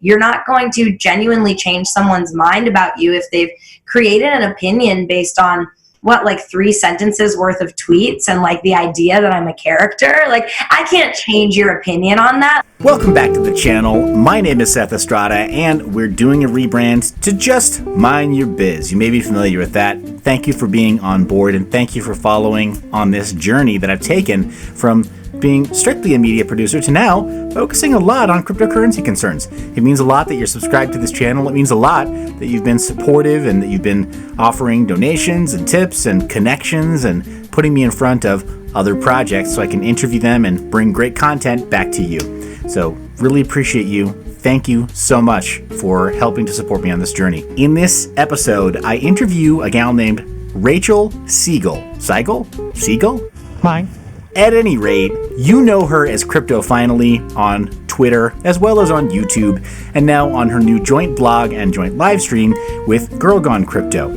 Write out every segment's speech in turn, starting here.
you're not going to genuinely change someone's mind about you if they've created an opinion based on like 3 sentences worth of tweets and like the idea that I'm a character. Like, I can't change your opinion on that. Welcome back to the channel. My name is Seth Estrada, and we're doing a rebrand to just Mind Your Biz. You may be familiar with that. Thank you for being on board, and thank you for following on this journey that I've taken from being strictly a media producer to now focusing a lot on cryptocurrency concerns. It means a lot that you're subscribed to this channel. It means a lot that you've been supportive and that you've been offering donations and tips and connections and putting me in front of other projects so I can interview them and bring great content back to you. So really appreciate you. Thank you so much for helping to support me on this journey. In this episode, I interview a gal named Rachel Siegel. Siegel? Mine. At any rate, you know her as CryptoFinally on Twitter, as well as on YouTube, and now on her new joint blog and joint live stream with Girl Gone Crypto.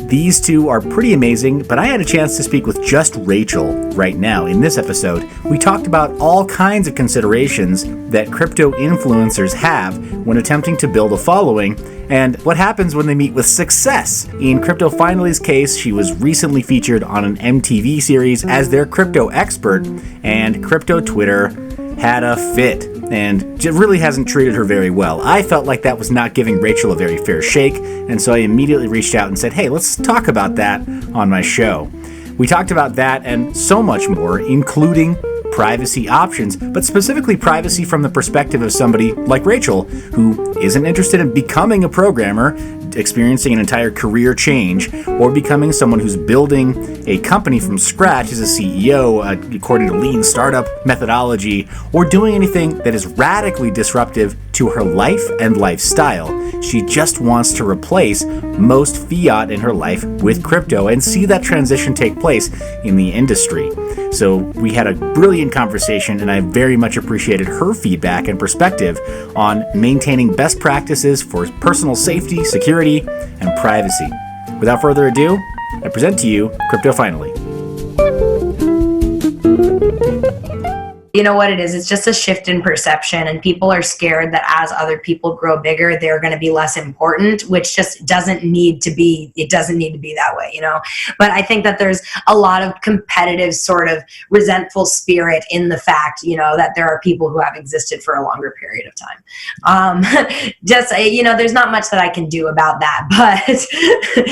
These two are pretty amazing, but I had a chance to speak with just Rachel right now. In this episode, we talked about all kinds of considerations that crypto influencers have when attempting to build a following, and what happens when they meet with success. In CryptoFinaly's case, she was recently featured on an MTV series as their crypto expert, and crypto Twitter had a fit and it really hasn't treated her very well. I felt like that was not giving Rachel a very fair shake, and so I immediately reached out and said, hey, let's talk about that on my show. We talked about that and so much more, including privacy options, but specifically privacy from the perspective of somebody like Rachel, who isn't interested in becoming a programmer, experiencing an entire career change, or becoming someone who's building a company from scratch as a CEO according to lean startup methodology, or doing anything that is radically disruptive to her life and lifestyle. She just wants to replace most fiat in her life with crypto and see that transition take place in the industry. So we had a brilliant conversation, and I very much appreciated her feedback and perspective on maintaining best practices for personal safety, security, and privacy. Without further ado, I present to you CryptoFinally. You know what it is? It's just a shift in perception, and people are scared that as other people grow bigger, they're going to be less important, which just doesn't need to be. It doesn't need to be that way, you know? But I think that there's a lot of competitive sort of resentful spirit in the fact, you know, that there are people who have existed for a longer period of time. There's not much that I can do about that, but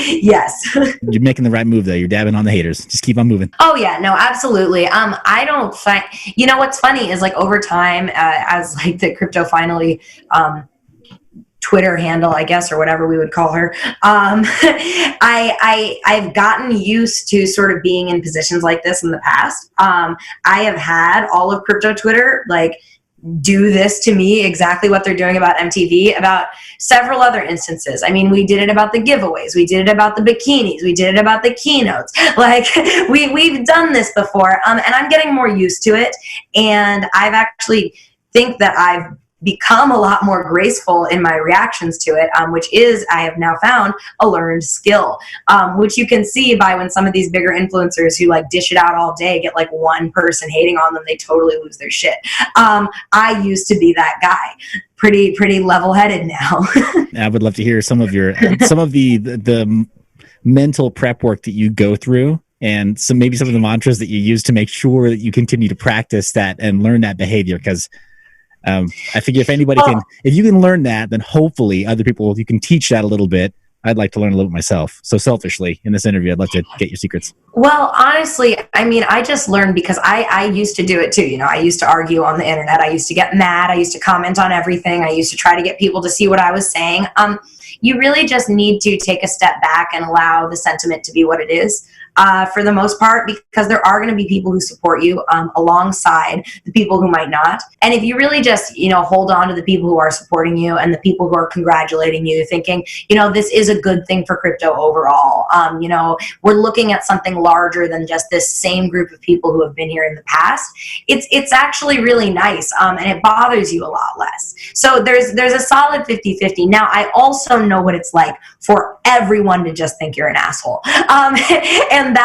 yes. You're making the right move, though. You're dabbing on the haters. Just keep on moving. Oh, yeah. No, absolutely. I don't find, you know, what's funny is like over time, as like the CryptoFinally Twitter handle, I guess, or whatever we would call her, I've gotten used to sort of being in positions like this in the past. I have had all of crypto Twitter like do this to me, exactly what they're doing about MTV, about several other instances. I mean, we did it about the giveaways, we did it about the bikinis, we did it about the keynotes. Like we've done this before, and I'm getting more used to it. And I've actually think that I've become a lot more graceful in my reactions to it, which is, I have now found, a learned skill, which you can see by when some of these bigger influencers who like dish it out all day get like one person hating on them, they totally lose their shit. I used to be that guy. Pretty level-headed now. I would love to hear some of your the mental prep work that you go through, and maybe some of the mantras that you use to make sure that you continue to practice that and learn that behavior, because I figure if anybody if you can learn that, then hopefully other people, you can teach that a little bit. I'd like to learn a little bit myself. So selfishly, in this interview, I'd love to get your secrets. Well, honestly, I mean, I just learned because I used to do it too. You know, I used to argue on the internet. I used to get mad. I used to comment on everything. I used to try to get people to see what I was saying. You really just need to take a step back and allow the sentiment to be what it is. For the most part, because there are going to be people who support you alongside the people who might not. And if you really just, you know, hold on to the people who are supporting you and the people who are congratulating you, thinking, you know, this is a good thing for crypto overall. You know, we're looking at something larger than just this same group of people who have been here in the past. It's actually really nice, and it bothers you a lot less. So there's a solid 50-50. Now, I also know what it's like for everyone to just think you're an asshole. And and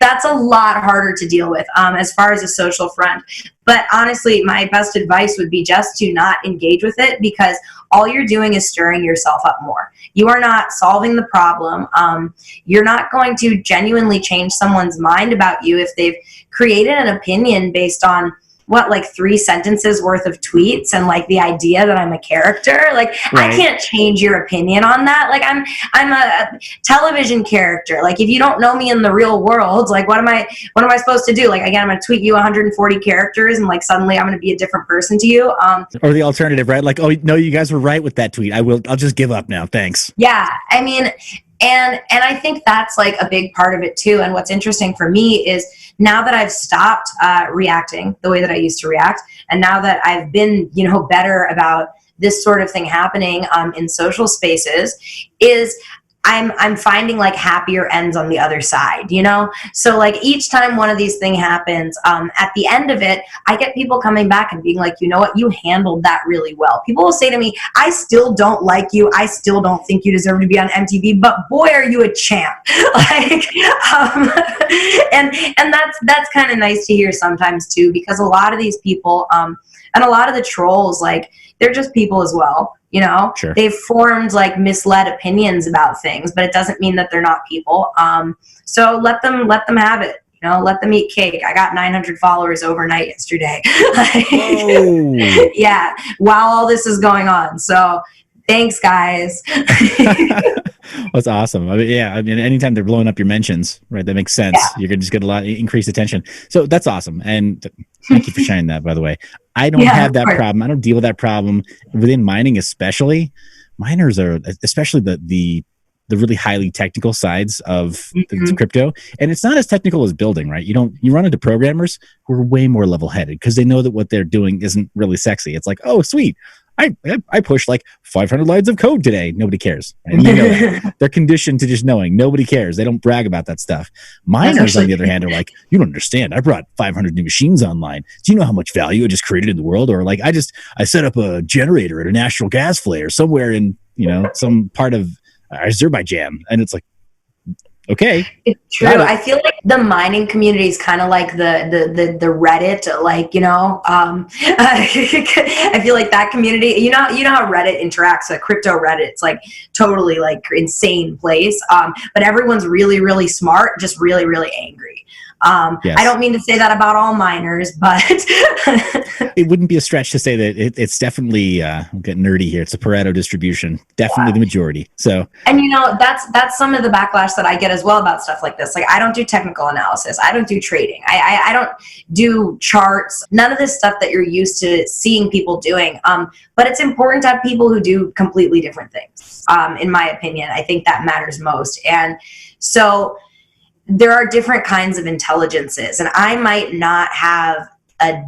that's a lot harder to deal with as far as a social front. But honestly, my best advice would be just to not engage with it, because all you're doing is stirring yourself up more. You are not solving the problem. You're not going to genuinely change someone's mind about you if they've created an opinion based on what, like 3 sentences worth of tweets and like the idea that I'm a character. Like, Right. I can't change your opinion on that. Like, I'm a television character. Like, if you don't know me in the real world, like what am I supposed to do? Like, again, I'm gonna tweet you 140 characters and like suddenly I'm gonna be a different person to you. Or the alternative, right? Like, oh no, you guys were right with that tweet. I'll just give up now. Thanks. Yeah, I mean, and I think that's like a big part of it too. And what's interesting for me is now that I've stopped reacting the way that I used to react, and now that I've been, better about this sort of thing happening in social spaces, is I'm finding like happier ends on the other side, So like each time one of these things happens, at the end of it, I get people coming back and being like, you know what, you handled that really well. People will say to me, I still don't like you. I still don't think you deserve to be on MTV, but boy, are you a champ. Like, and that's kind of nice to hear sometimes too, because a lot of these people, and a lot of the trolls, like, they're just people as well. Sure. They've formed like misled opinions about things, but it doesn't mean that they're not people. So let them have it. Let them eat cake. I got 900 followers overnight yesterday. Yeah, while all this is going on. So thanks, guys. That's awesome. I mean, anytime they're blowing up your mentions, right? That makes sense. Yeah. You're gonna just get a lot increased attention. So that's awesome. And thank you for sharing that, by the way. I don't have that problem. I don't deal with that problem within mining, especially. Miners are, especially the really highly technical sides of the crypto, and it's not as technical as building, right? You run into programmers who are way more level-headed because they know that what they're doing isn't really sexy. It's like, oh, sweet, I pushed like 500 lines of code today. Nobody cares. And that. They're conditioned to just knowing. Nobody cares. They don't brag about that stuff. Miners, on the other hand, are like, you don't understand. I brought 500 new machines online. Do you know how much value I just created in the world? Or like, I set up a generator at a natural gas flare somewhere in, some part of Azerbaijan. And it's like, okay. It's true. I feel like the mining community is kind of like the Reddit, like, I feel like that community, you know how Reddit interacts, like crypto Reddit, it's like totally like insane place. But everyone's really, really smart, just really, really angry. Yes. I don't mean to say that about all miners, but it wouldn't be a stretch to say that it's definitely, I'm getting nerdy here. It's a Pareto distribution, definitely the majority. So, and that's some of the backlash that I get as well about stuff like this. Like, I don't do technical analysis. I don't do trading. I don't do charts. None of this stuff that you're used to seeing people doing. But it's important to have people who do completely different things. In my opinion, I think that matters most. And so there are different kinds of intelligences, and I might not have a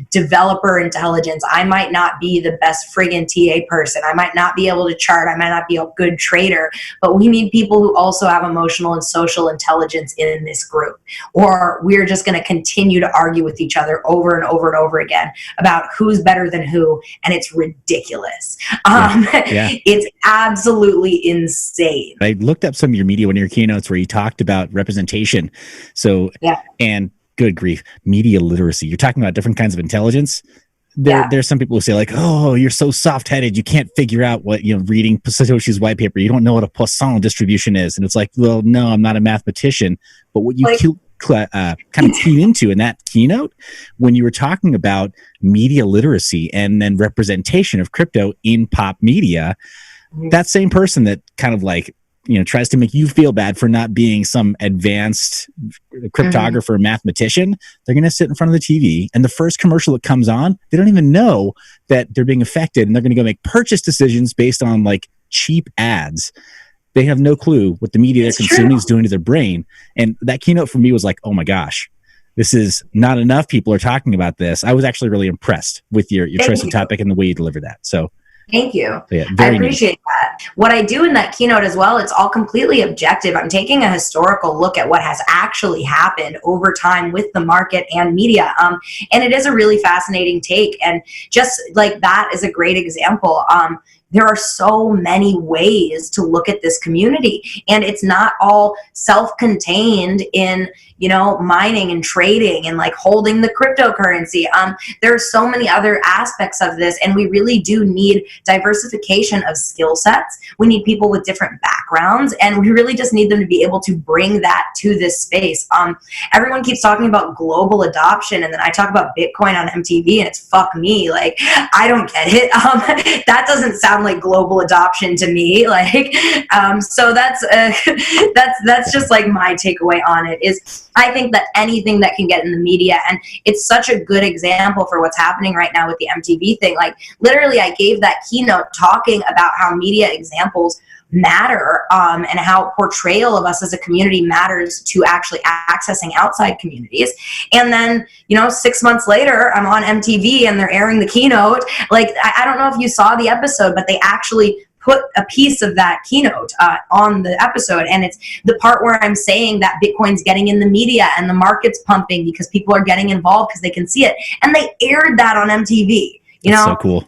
developer intelligence. I might not be the best friggin' TA person. I might not be able to chart. I might not be a good trader, but we need people who also have emotional and social intelligence in this group, or we're just going to continue to argue with each other over and over and over again about who's better than who, and it's ridiculous. It's absolutely insane. I looked up some of your media, one of your keynotes where you talked about representation. So, and good grief, media literacy. You're talking about different kinds of intelligence. There's some people who say like, oh, you're so soft-headed. You can't figure out what, reading Satoshis white paper. You don't know what a Poisson distribution is. And it's like, well, no, I'm not a mathematician. But what you kind of keyed into in that keynote when you were talking about media literacy and then representation of crypto in pop media, that same person that kind of like, tries to make you feel bad for not being some advanced cryptographer, mathematician, they're going to sit in front of the TV, and the first commercial that comes on, they don't even know that they're being affected, and they're going to go make purchase decisions based on like cheap ads. They have no clue what the media they're consuming is doing to their brain. And that keynote for me was like, oh my gosh, this is not enough people are talking about this. I was actually really impressed with your choice of topic and the way you delivered that. So thank you. Yeah, I appreciate that. What I do in that keynote as well, it's all completely objective. I'm taking a historical look at what has actually happened over time with the market and media. And it is a really fascinating take. And just like that is a great example. there are so many ways to look at this community, and it's not all self-contained in, you know, mining and trading and like holding the cryptocurrency. There are so many other aspects of this, and we really do need diversification of skill sets. We need people with different backgrounds, and we really just need them to be able to bring that to this space. Everyone keeps talking about global adoption, and then I talk about Bitcoin on MTV, and it's fuck me. Like, I don't get it. That doesn't sound like global adoption to me. Like, so that's just like my takeaway on it is I think that anything that can get in the media, and it's such a good example for what's happening right now with the MTV thing. Like, literally, I gave that keynote talking about how media examples matter, and how portrayal of us as a community matters to actually accessing outside communities. And then, you know, 6 months later, I'm on MTV and they're airing the keynote. Like, I don't know if you saw the episode, but they actually put a piece of that keynote on the episode, and it's the part where I'm saying that Bitcoin's getting in the media and the market's pumping because people are getting involved because they can see it, and they aired that on MTV. You know, so cool.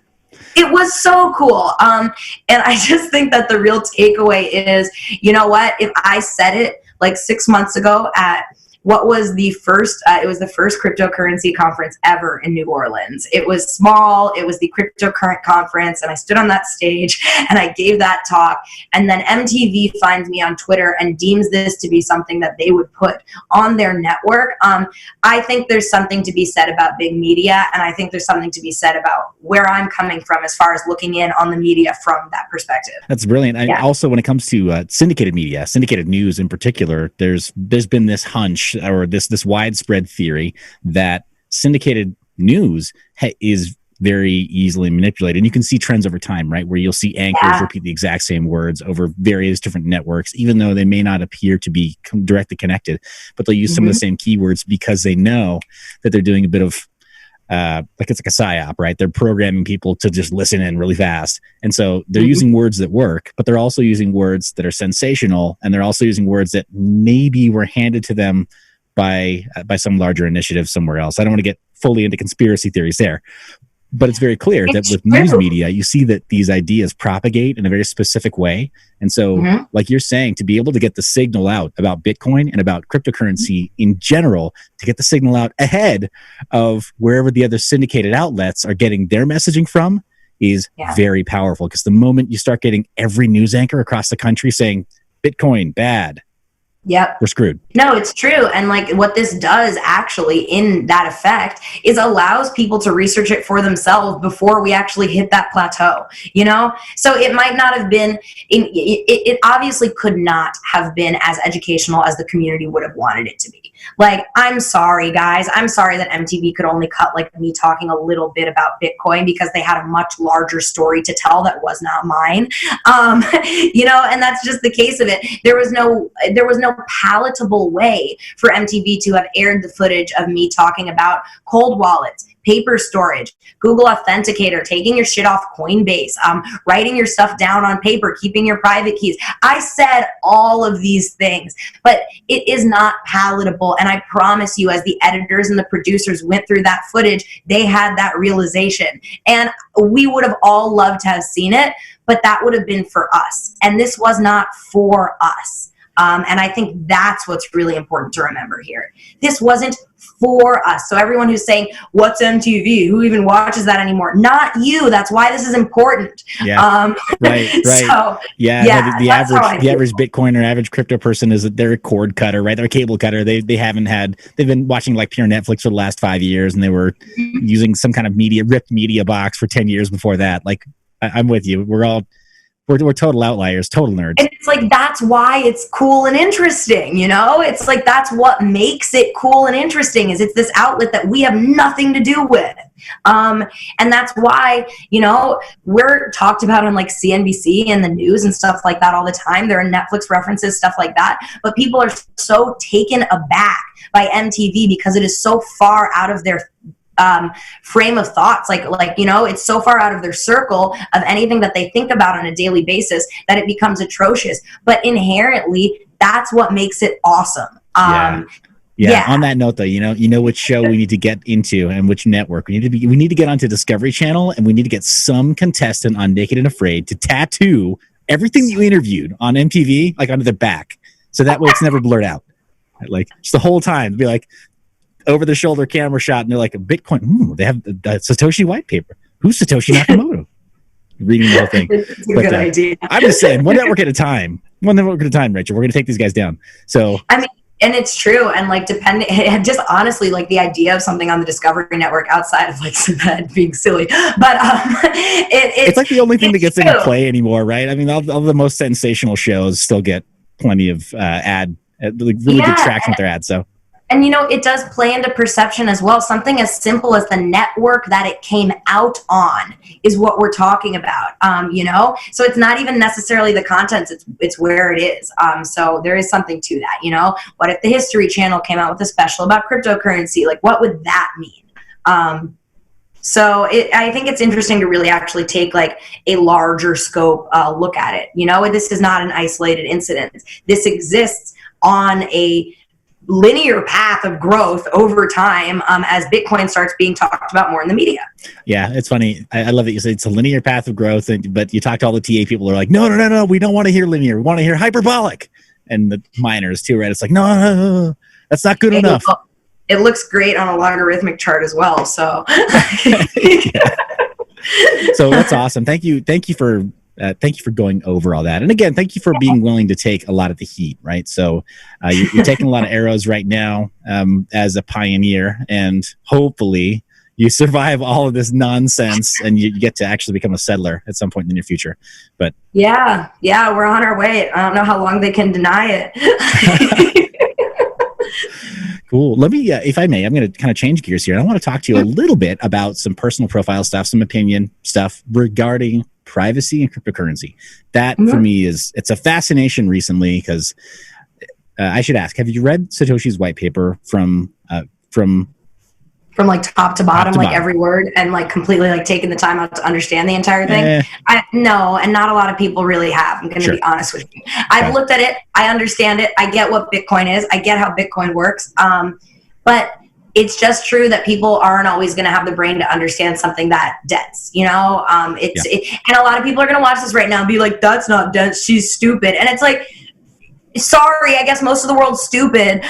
It was so cool. And I just think that the real takeaway is, you know what, if I said it like 6 months ago at what was the first, it was the first cryptocurrency conference ever in New Orleans. It was small. It was the Cryptocurrent conference. And I stood on that stage and I gave that talk. And then MTV finds me on Twitter and deems this to be something that they would put on their network. I think there's something to be said about big media. And I think there's something to be said about where I'm coming from as far as looking in on the media from that perspective. That's brilliant. Yeah. Also, when it comes to syndicated media, syndicated news in particular, there's been this hunch or this widespread theory that syndicated news is very easily manipulated. And you can see trends over time, right? Where you'll see anchors repeat the exact same words over various different networks, even though they may not appear to be directly connected, but they'll use some of the same keywords because they know that they're doing a bit of like it's like a psyop, right? They're programming people to just listen in really fast. And so they're using words that work, but they're also using words that are sensational. And they're also using words that maybe were handed to them by some larger initiative somewhere else. I don't want to get fully into conspiracy theories there, but it's very clear that with news media, you see that these ideas propagate in a very specific way. And so, like you're saying, to be able to get the signal out about Bitcoin and about cryptocurrency in general, to get the signal out ahead of wherever the other syndicated outlets are getting their messaging from is very powerful. Because the moment you start getting every news anchor across the country saying Bitcoin bad, we're screwed. No, it's true. And like what this does actually in that effect is allows people to research it for themselves before we actually hit that plateau, you know? So it might not have been, it obviously could not have been as educational as the community would have wanted it to be. Like, I'm sorry, guys. I'm sorry that MTV could only cut like me talking a little bit about Bitcoin because they had a much larger story to tell that was not mine. You know, and that's just the case of it. There was no palatable way for MTV to have aired the footage of me talking about cold wallets, paper storage, Google Authenticator, taking your shit off Coinbase, writing your stuff down on paper, keeping your private keys. I said all of these things, but it is not palatable. And I promise you, as the editors and the producers went through that footage, they had that realization. And we would have all loved to have seen it, but that would have been for us. And this was not for us. And I think that's what's really important to remember here. This wasn't for us. So everyone who's saying, what's MTV? Who even watches that anymore? Not you. That's why this is important. Yeah. Right. So, the average Bitcoin or average crypto person is that they're a cord cutter, right? They're a cable cutter. They've been watching like pure Netflix for the last 5 years, and they were using some kind of ripped media box for 10 years before that. Like, I'm with you. We're total outliers, total nerds. And it's like, that's why it's cool and interesting, you know? It's like, that's what makes it cool and interesting, is it's this outlet that we have nothing to do with. And that's why, you know, we're talked about on like CNBC and the news and stuff like that all the time. There are Netflix references, stuff like that. But people are so taken aback by MTV because it is so far out of their frame of thoughts, like you know, it's so far out of their circle of anything that they think about on a daily basis that it becomes atrocious. But inherently, that's what makes it awesome. Yeah. On that note, though, you know which show we need to get into and which network we need to get onto Discovery Channel, and we need to get some contestant on Naked and Afraid to tattoo everything that you interviewed on MTV like onto their back, so that way it's never blurred out. Like just the whole time, be like over the shoulder camera shot, and they're like a Bitcoin. Ooh, they have the Satoshi white paper. Who's Satoshi Nakamoto? Reading the whole thing. It's a good idea. I'm just saying, one network at a time. One network at a time, Rachel. We're going to take these guys down. So I mean, and it's true. And like, just honestly, like the idea of something on the Discovery Network outside of like that being silly, but it's like the only thing that gets any play anymore, right? I mean, all the most sensational shows still get plenty of really good traction with their ads. So. And, it does play into perception as well. Something as simple as the network that it came out on is what we're talking about, So it's not even necessarily the content, it's where it is. So there is something to that, What if the History Channel came out with a special about cryptocurrency? Like, what would that mean? So I think it's interesting to really actually take like a larger scope look at it. This is not an isolated incident. This exists on a linear path of growth over time as Bitcoin starts being talked about more in the media. Yeah, it's funny. I love that you say it's a linear path of growth, but you talk to all the TA people who are like, no, we don't want to hear linear. We want to hear hyperbolic. And the miners too, right? It's like, no, that's not good enough. It looks great on a logarithmic chart as well. So, so that's awesome. Thank you for going over all that. And again, thank you for being willing to take a lot of the heat, right? So you're taking a lot of arrows right now as a pioneer, and hopefully you survive all of this nonsense and you get to actually become a settler at some point in the near future. But yeah, we're on our way. I don't know how long they can deny it. Cool. Let me, if I may, I'm going to kind of change gears here. I want to talk to you a little bit about some personal profile stuff, some opinion stuff regarding privacy and cryptocurrency. That for me it's a fascination recently, because I should ask, have you read Satoshi's white paper from like top to bottom, every word, and like completely like taking the time out to understand the entire thing? No, and not a lot of people really have. I'm going to be honest with you. I've looked at it. I understand it. I get what Bitcoin is. I get how Bitcoin works. But it's just true that people aren't always going to have the brain to understand something that dense, and a lot of people are going to watch this right now and be like, that's not dense. She's stupid. And it's like, sorry, I guess most of the world's stupid.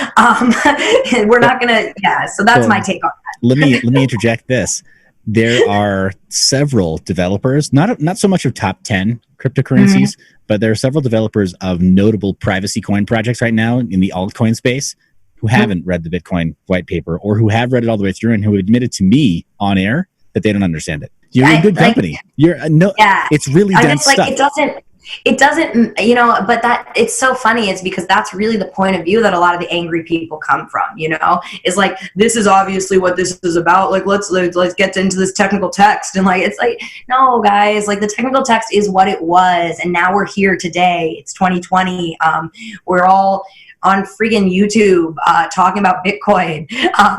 We're not going to, so that's my take on that. Let me interject this. There are several developers, not so much of top 10 cryptocurrencies, but there are several developers of notable privacy coin projects right now in the altcoin space who haven't read the Bitcoin white paper, or who have read it all the way through and who admitted to me on air that they don't understand it. You're in good company. It's really dense stuff. It doesn't, but that it's so funny. It's because that's really the point of view that a lot of the angry people come from, is like, this is obviously what this is about. Like, let's get into this technical text. And like, it's like, no guys, like the technical text is what it was. And now we're here today. It's 2020. We're all on friggin' YouTube talking about Bitcoin,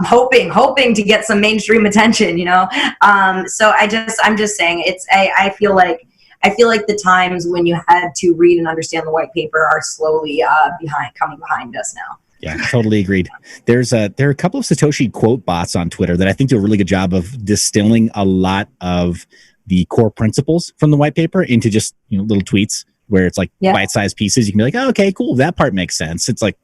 hoping to get some mainstream attention, So I'm just saying I feel like the times when you had to read and understand the white paper are slowly coming behind us now. Yeah, totally agreed. There are a couple of Satoshi quote bots on Twitter that I think do a really good job of distilling a lot of the core principles from the white paper into just little tweets where it's like bite-sized pieces. You can be like, oh, okay, cool, that part makes sense. It's like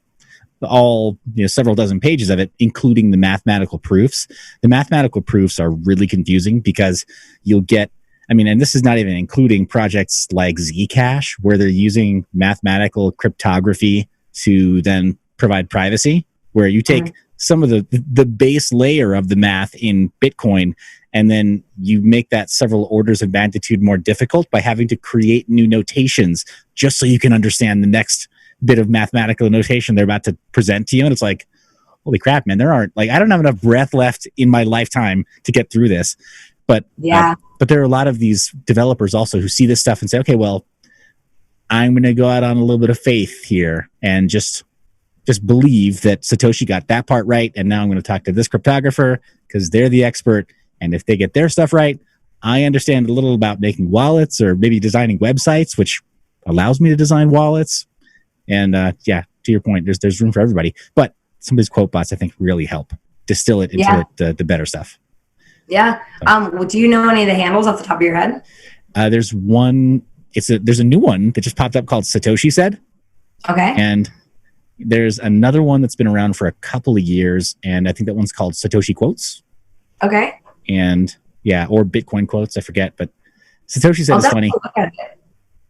all several dozen pages of it, including the mathematical proofs. The mathematical proofs are really confusing because you'll get, and this is not even including projects like Zcash, where they're using mathematical cryptography to then provide privacy, where you take some of the base layer of the math in Bitcoin, and then you make that several orders of magnitude more difficult by having to create new notations just so you can understand the next bit of mathematical notation they're about to present to you. And it's like, holy crap, man, I don't have enough breath left in my lifetime to get through this. But but there are a lot of these developers also who see this stuff and say, okay, well, I'm going to go out on a little bit of faith here and just believe that Satoshi got that part right. And now I'm going to talk to this cryptographer because they're the expert. And if they get their stuff right, I understand a little about making wallets or maybe designing websites, which allows me to design wallets. And to your point, there's room for everybody. But these quote bots, I think, really help distill it into the better stuff. Yeah. Well, do you know any of the handles off the top of your head? There's one. There's a new one that just popped up called Satoshi Said. Okay. And there's another one that's been around for a couple of years, and I think that one's called Satoshi Quotes. Okay. And or Bitcoin Quotes, I forget, but Satoshi Said is funny.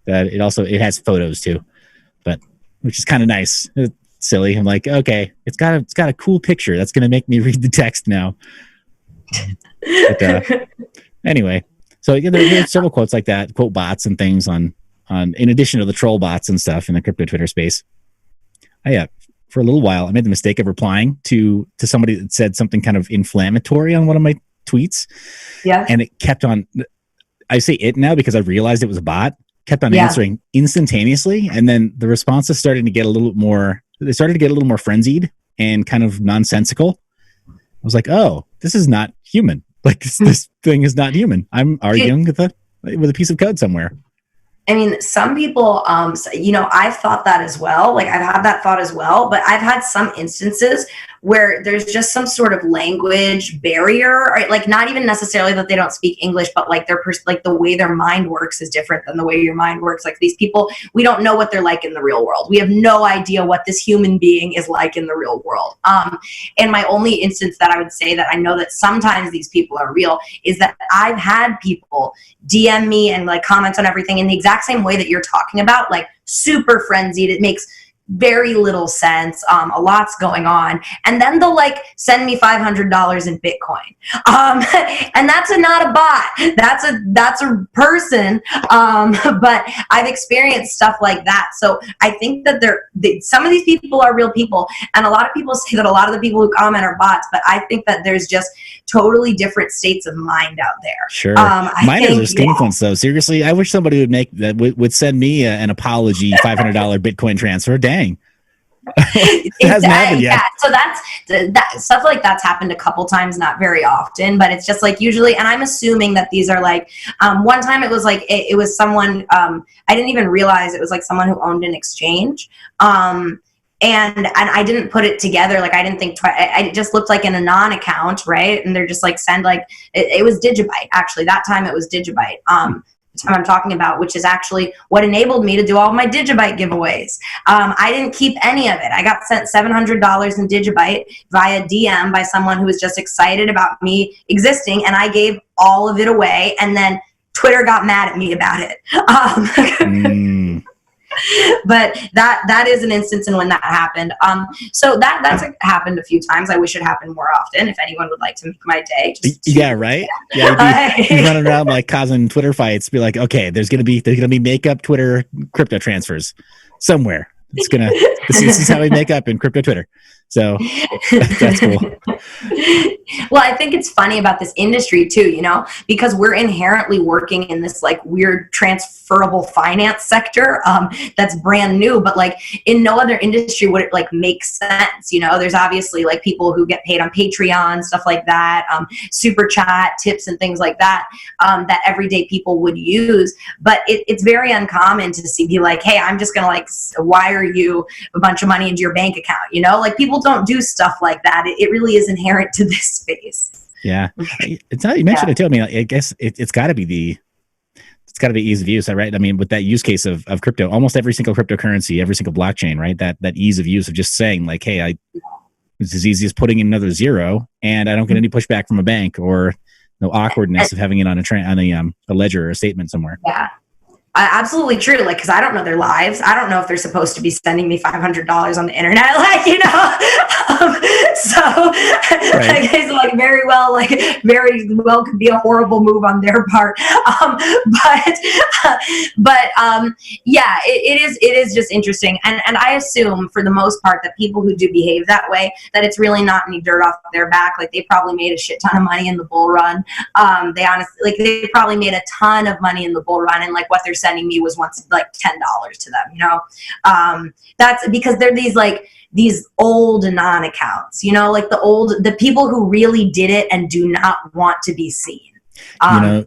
That it has photos too, but which is kind of nice. It's silly. I'm like, okay, it's got a cool picture. That's gonna make me read the text now. But, anyway, so there's several quotes like that, quote bots and things on in addition to the troll bots and stuff in the crypto Twitter space. For a little while, I made the mistake of replying to somebody that said something kind of inflammatory on one of my tweets. Yeah. And it kept on, I say it now because I realized it was a bot, kept on answering instantaneously. And then the responses started to get a little more frenzied and kind of nonsensical. I was like, oh, this is not human. Like this thing is not human. I'm arguing with a piece of code somewhere. I mean, some people, I've thought that as well. Like I've had that thought as well, but I've had some instances where there's just some sort of language barrier, or like not even necessarily that they don't speak English, but like like the way their mind works is different than the way your mind works. Like these people, we don't know what they're like in the real world. We have no idea what this human being is like in the real world. And my only instance that I would say that I know that sometimes these people are real is that I've had people DM me and like comment on everything in the exact same way that you're talking about, like super frenzied. It makes very little sense. A lot's going on. And then they'll like send me $500 in Bitcoin. And that's not a bot. That's a person. But I've experienced stuff like that. So I think that some of these people are real people. And a lot of people say that a lot of the people who comment are bots, but I think that there's just totally different states of mind out there. Sure. Miners are skinflints though. Seriously, I wish somebody would send me an apology $500 Bitcoin transfer. Dang. It hasn't happened yet. Yeah. So that's stuff like that's happened a couple times, not very often, but it's just like usually, and I'm assuming that these are like, one time it was like, it was someone, I didn't even realize it was like someone who owned an exchange. And I didn't put it together. Like I didn't think it just looked like an Anon account. Right. And they're just like send like, it was Digibyte. Actually that time it was Digibyte. Time I'm talking about, which is actually what enabled me to do all my Digibyte giveaways. I didn't keep any of it. I got sent $700 in Digibyte via DM by someone who was just excited about me existing, and I gave all of it away, and then Twitter got mad at me about it. But that is an instance in when that happened. So that's happened a few times. I wish it happened more often. If anyone would like to make my day, right? Yeah, you'd be running around like causing Twitter fights. Be like, okay, there's gonna be makeup Twitter crypto transfers somewhere. This is how we make up in crypto Twitter. So that's cool. Well, I think it's funny about this industry too, because we're inherently working in this like weird transferable finance sector that's brand new, but like in no other industry would it like make sense. There's obviously like people who get paid on Patreon, stuff like that, super chat tips and things like that, that everyday people would use. But it's very uncommon to be like, hey, I'm just going to like wire you a bunch of money into your bank account. Like people don't do stuff like that. It really is inherent to this space. Yeah. It's not, you mentioned it too. I mean, I guess it's gotta be ease of use, right? I mean, with that use case of crypto, almost every single cryptocurrency, every single blockchain, right? That ease of use of just saying like, hey, it's as easy as putting in another zero and I don't get any pushback from a bank or no awkwardness of having it on a ledger or a statement somewhere. Yeah. Absolutely true. Like, cause I don't know their lives. I don't know if they're supposed to be sending me $500 on the internet. Like, so right. I guess like very well could be a horrible move on their part. Yeah, it is just interesting. And I assume for the most part that people who do behave that way, that it's really not any dirt off their back. Like they probably made a shit ton of money in the bull run. They probably made a ton of money in the bull run, and like what they're sending me was once like $10 to them, that's because they're these old Anon accounts, like the people who really did it and do not want to be seen.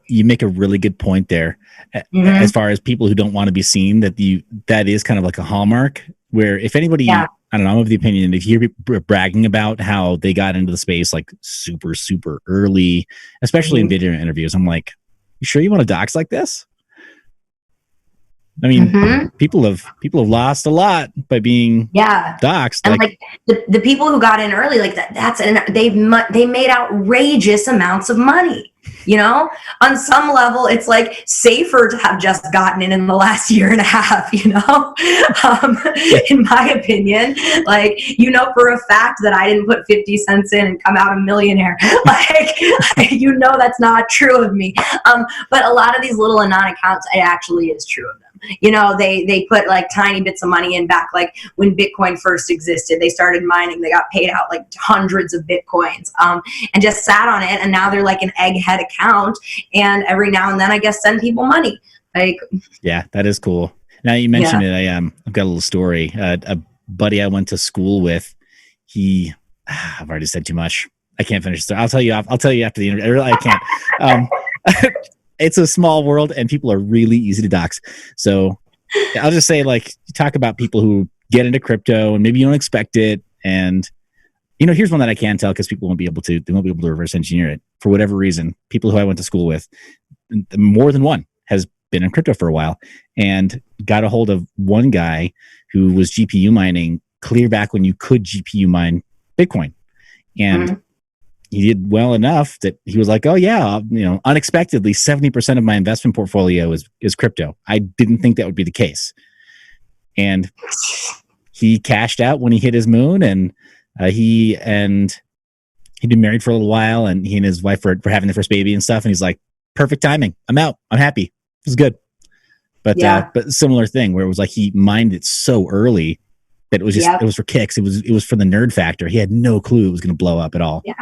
You make a really good point there. As far as people who don't want to be seen, that is kind of like a hallmark where if anybody I don't know. I'm of the opinion if you're bragging about how they got into the space like super, super early, especially in video interviews, I'm like, you sure you want to dox like this? I mean, people have lost a lot by being doxed. And like the people who got in early, like they made outrageous amounts of money. You know, on some level, it's like safer to have just gotten in the last year and a half, you know, in my opinion, like, you know, for a fact that I didn't put 50 cents in and come out a millionaire, like, you know, that's not true of me. But a lot of these little anon accounts, it actually is true of them. You know, they put like tiny bits of money in back, like when Bitcoin first existed, they started mining, they got paid out like hundreds of Bitcoins, and just sat on it. And now they're like an egghead account. And every now and then I guess send people money. Like, yeah, that is cool. Now you mentioned it. I've got a little story. A buddy I went to school with, I've already said too much. I can't finish the story. I'll tell you after the interview. I can't. It's a small world and people are really easy to dox. So I'll just say, like, you talk about people who get into crypto and maybe you don't expect it. And, you know, here's one that I can tell because people won't be able to reverse engineer it for whatever reason. People who I went to school with, more than one has been in crypto for a while and got a hold of one guy who was GPU mining clear back when you could GPU mine Bitcoin. And he did well enough that he was like, oh yeah, you know, unexpectedly 70% of my investment portfolio is crypto. I didn't think that would be the case. And he cashed out when he hit his moon, and he'd been married for a little while, and he and his wife were having their first baby and stuff. And he's like, perfect timing. I'm out. I'm happy. It was good. But similar thing where it was like, he mined it so early that it was just, it was for kicks. It was for the nerd factor. He had no clue it was going to blow up at all. Yeah.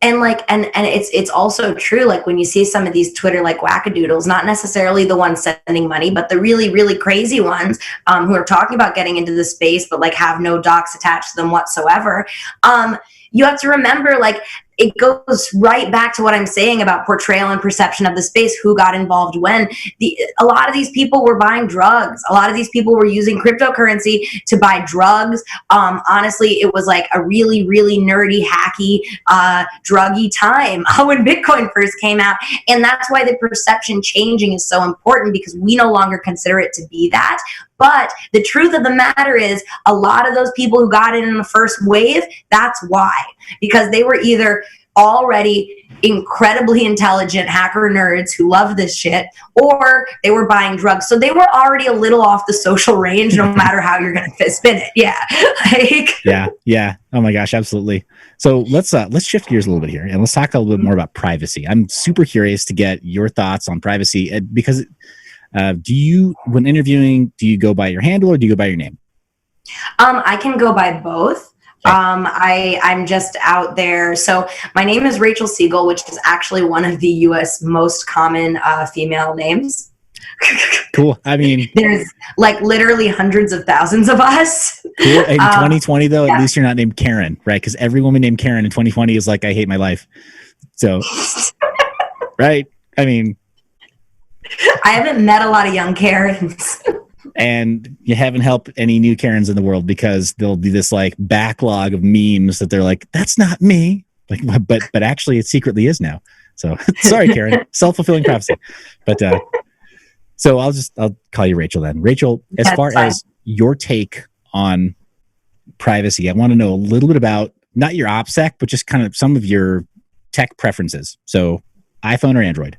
And like, and it's also true. Like when you see some of these Twitter, like wackadoodles, not necessarily the ones sending money, but the really, really crazy ones, who are talking about getting into the space, but like have no docs attached to them whatsoever. You have to remember, like, it goes right back to what I'm saying about portrayal and perception of the space, who got involved when. A lot of these people were buying drugs. A lot of these people were using cryptocurrency to buy drugs. Honestly, it was like a really, really nerdy, hacky, druggy time when Bitcoin first came out. And that's why the perception changing is so important, because we no longer consider it to be that. But the truth of the matter is, a lot of those people who got in the first wave, that's why. Because they were either already incredibly intelligent hacker nerds who love this shit, or they were buying drugs. So they were already a little off the social range, no matter how you're going to spin it. Yeah. Yeah. Oh my gosh, absolutely. So let's shift gears a little bit here, and let's talk a little bit more about privacy. I'm super curious to get your thoughts on privacy, because when interviewing, do you go by your handle or do you go by your name? I can go by both. I'm just out there. So my name is Rachel Siegel, which is actually one of the US most common female names. Cool. I mean, there's like literally hundreds of thousands of us. Cool. In 2020 though, at least you're not named Karen, right? Because every woman named Karen in 2020 is like, I hate my life. So, right. I mean, I haven't met a lot of young Karens. And you haven't helped any new Karens in the world, because there'll be this like backlog of memes that they're like, that's not me. Like, but actually it secretly is now. So sorry, Karen, self-fulfilling prophecy. But so I'll call you Rachel then. Rachel, as far as your take on privacy, I want to know a little bit about not your OPSEC, but just kind of some of your tech preferences. So iPhone or Android?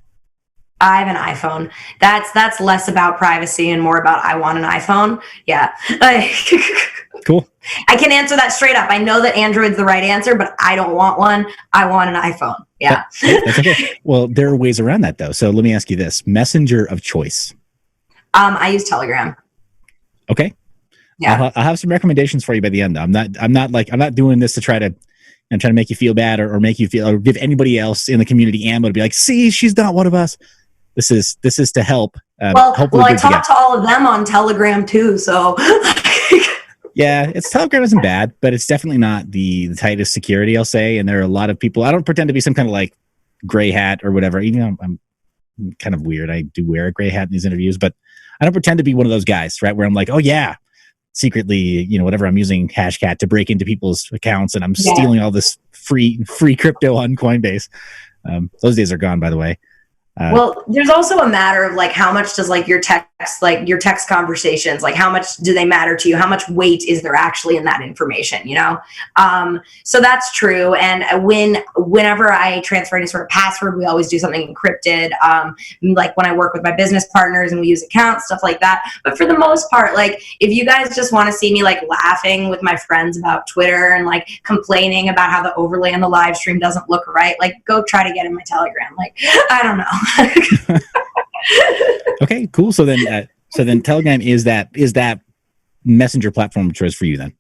I have an iPhone. That's less about privacy and more about I want an iPhone. Yeah. Cool. I can answer that straight up. I know that Android's the right answer, but I don't want one. I want an iPhone. Yeah. That's okay. Well, there are ways around that though. So let me ask you this: messenger of choice. I use Telegram. Okay. Yeah. I'll have some recommendations for you by the end. I'm not doing this to try to make you feel bad or make you feel, or give anybody else in the community ammo to be like, see, she's not one of us. This is to help. I talk to all of them on Telegram too. So yeah, Telegram isn't bad, but it's definitely not the tightest security, I'll say. And there are a lot of people. I don't pretend to be some kind of like gray hat or whatever. Even though I'm kind of weird. I do wear a gray hat in these interviews, but I don't pretend to be one of those guys, right? Where I'm like, oh yeah, secretly, you know, whatever I'm using Hashcat to break into people's accounts, and I'm stealing all this free crypto on Coinbase. Those days are gone, by the way. Well, there's also a matter of like how much does like your text conversations, like how much do they matter to you? How much weight is there actually in that information, you know? So that's true. And whenever I transfer any sort of password, we always do something encrypted. Like when I work with my business partners and we use accounts, stuff like that. But for the most part, like if you guys just want to see me like laughing with my friends about Twitter and like complaining about how the overlay on the live stream doesn't look right, like go try to get in my Telegram. Like, I don't know. Okay, cool. So then Telegram is that messenger platform of choice for you then?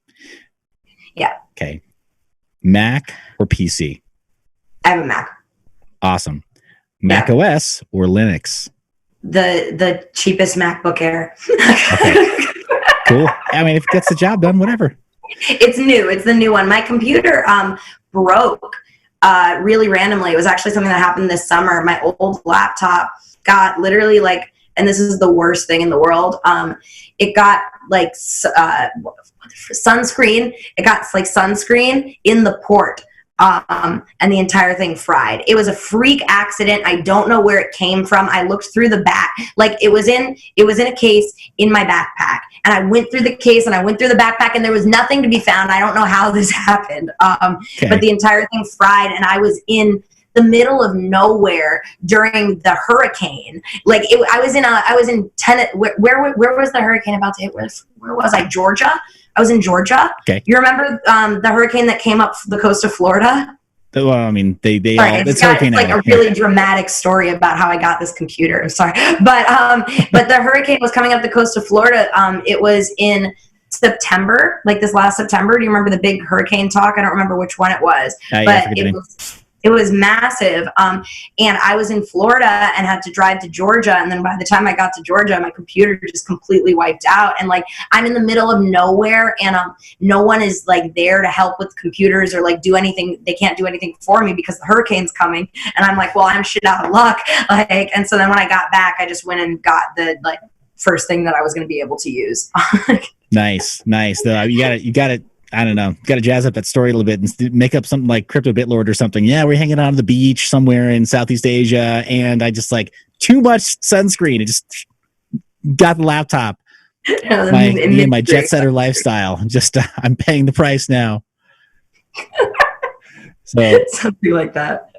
Yeah. Okay. Mac or PC? I have a Mac. Awesome. Mac OS or Linux? The cheapest MacBook Air. Okay. Cool. I mean, if it gets the job done, whatever. It's new. It's the new one. My computer broke really randomly. It was actually something that happened this summer. My old laptop got literally like, and this is the worst thing in the world. It got like sunscreen. It got like sunscreen in the port. And the entire thing fried. It was a freak accident. I don't know where it came from. I looked through the back, like it was in a case in my backpack, and I went through the case and I went through the backpack, and there was nothing to be found. I don't know how this happened. But the entire thing fried, and I was in the middle of nowhere during the hurricane. Like I was in Tennessee. Where was the hurricane about to hit? Where was I? Georgia. I was in Georgia. Okay. You remember the hurricane that came up the coast of Florida? Well, I mean, it's like a really dramatic story about how I got this computer. I'm sorry, but the hurricane was coming up the coast of Florida. It was in September, like this last September. Do you remember the big hurricane talk? I don't remember which one it was, but it was massive. And I was in Florida and had to drive to Georgia. And then by the time I got to Georgia, my computer just completely wiped out. And like, I'm in the middle of nowhere, and no one is like there to help with computers or like do anything. They can't do anything for me because the hurricane's coming. And I'm like, well, I'm shit out of luck. Like, and so then when I got back, I just went and got the like first thing that I was going to be able to use. Nice. You got it. I don't know. Got to jazz up that story a little bit and make up something like Crypto BitLord or something. Yeah, we're hanging out on the beach somewhere in Southeast Asia, and I just like too much sunscreen. It just got the laptop. My jet setter lifestyle. Just I'm paying the price now. So something like that.